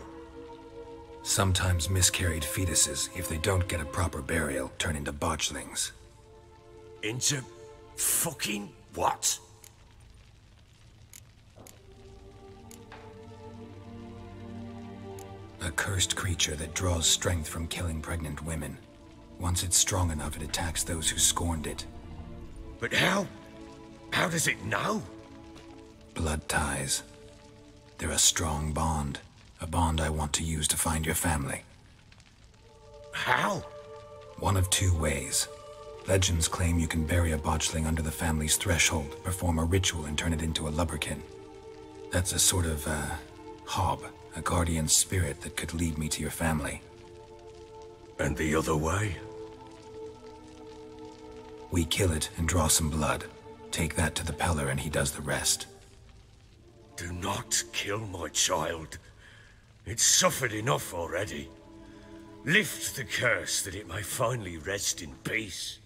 Sometimes miscarried fetuses, if they don't get a proper burial, turn into botchlings. Into fucking what? A cursed creature that draws strength from killing pregnant women. Once it's strong enough, it attacks those who scorned it. But how? How does it know? Blood ties. They're a strong bond. A bond I want to use to find your family. How? One of two ways. Legends claim you can bury a botchling under the family's threshold, perform a ritual, and turn it into a lubberkin. That's a sort of, hob, a guardian spirit that could lead me to your family. And the other way? We kill it and draw some blood. Take that to the Peller and he does the rest. Do not kill my child. It's suffered enough already. Lift the curse that it may finally rest in peace.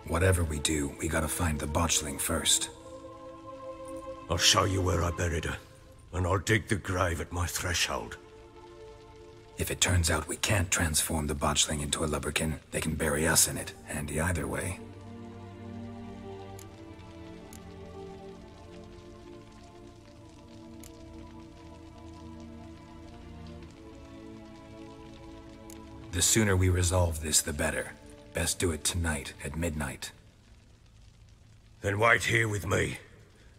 Whatever we do, we gotta find the botchling first. I'll show you where I buried her, and I'll dig the grave at my threshold. If it turns out we can't transform the botchling into a lubberkin, they can bury us in it. Handy either way. The sooner we resolve this, the better. Best do it tonight, at midnight. Then wait here with me.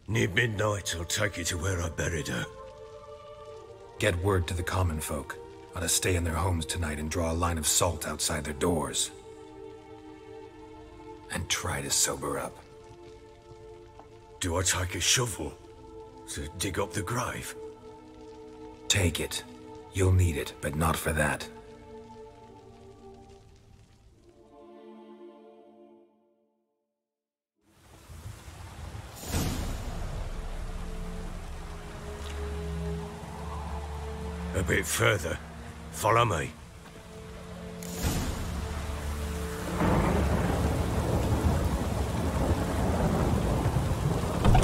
Near midnight, I'll take you to where I buried her. Get word to the common folk. Ought to stay in their homes tonight and draw a line of salt outside their doors. and try to sober up. Do I take a shovel to dig up the grave? Take it. You'll need it, but not for that. A bit further. Follow me.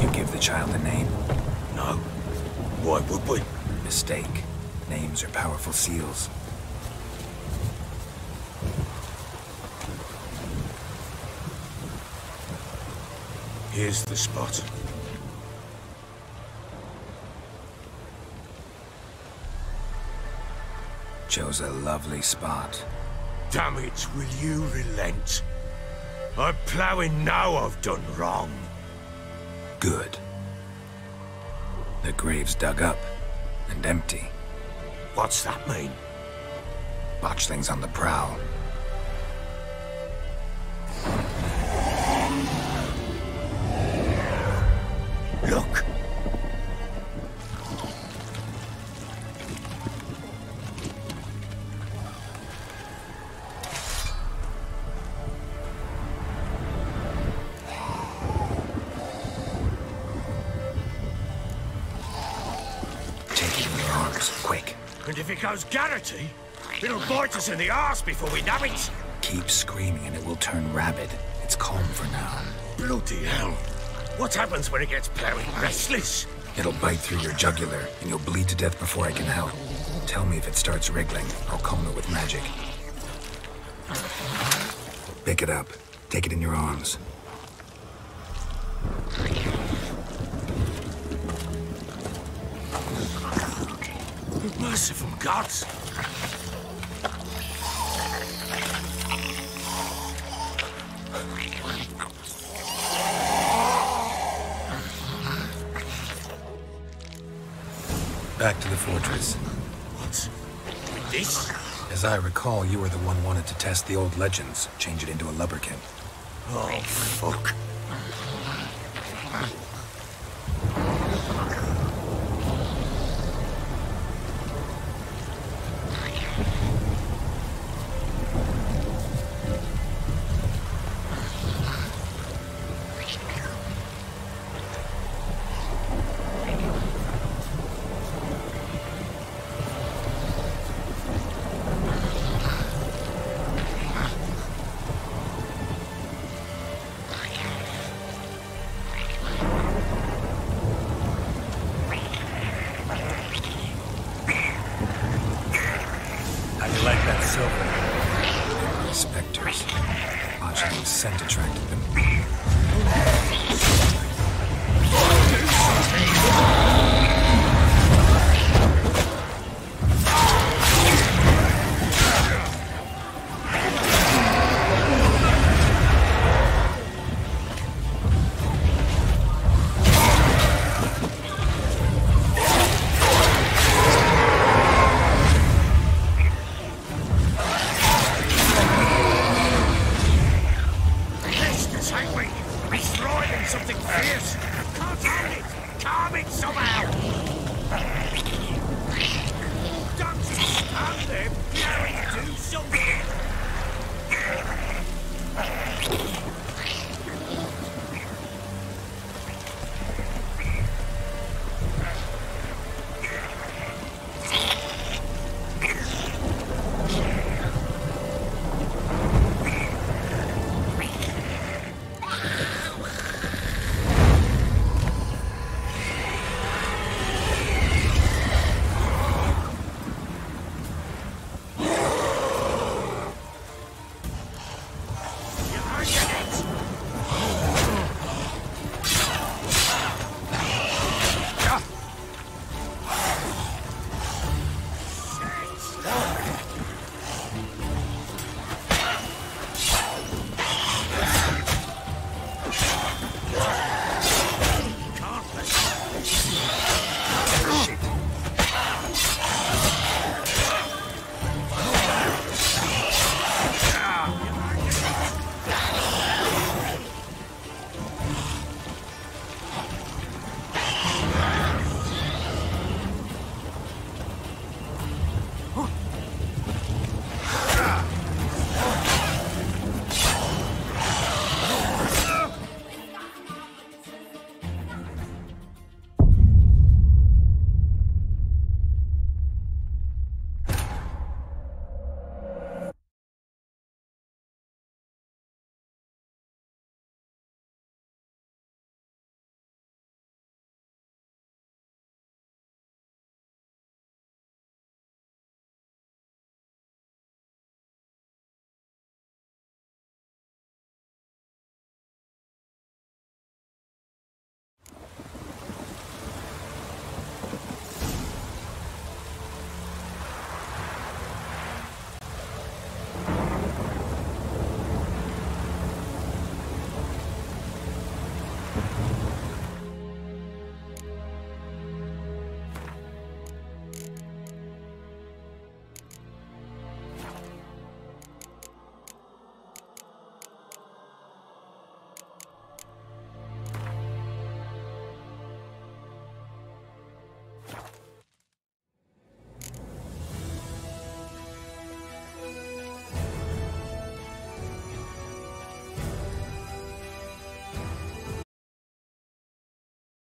You give the child a name? No. Why would we? Mistake. Names are powerful seals. Here's the spot. Chose a lovely spot. Damn it, will you relent? I'm ploughing now I've done wrong. Good. The grave's dug up and empty. What's that mean? Botchlings on the prowl. Look! And if it goes Garrity, it'll bite us in the arse before we know it. Keep screaming and it will turn rabid. It's calm for now. Bloody hell. What happens when it gets ploughing restless? It'll bite through your jugular and you'll bleed to death before I can help. Tell me if it starts wriggling. I'll calm it with magic. Pick it up. Take it in your arms. Merciful gods! Back to the fortress. What? With this? As I recall, you were the one wanted to test the old legends, change it into a lubberkin. Oh, fuck. Spectres. Botchling's scent attracted them.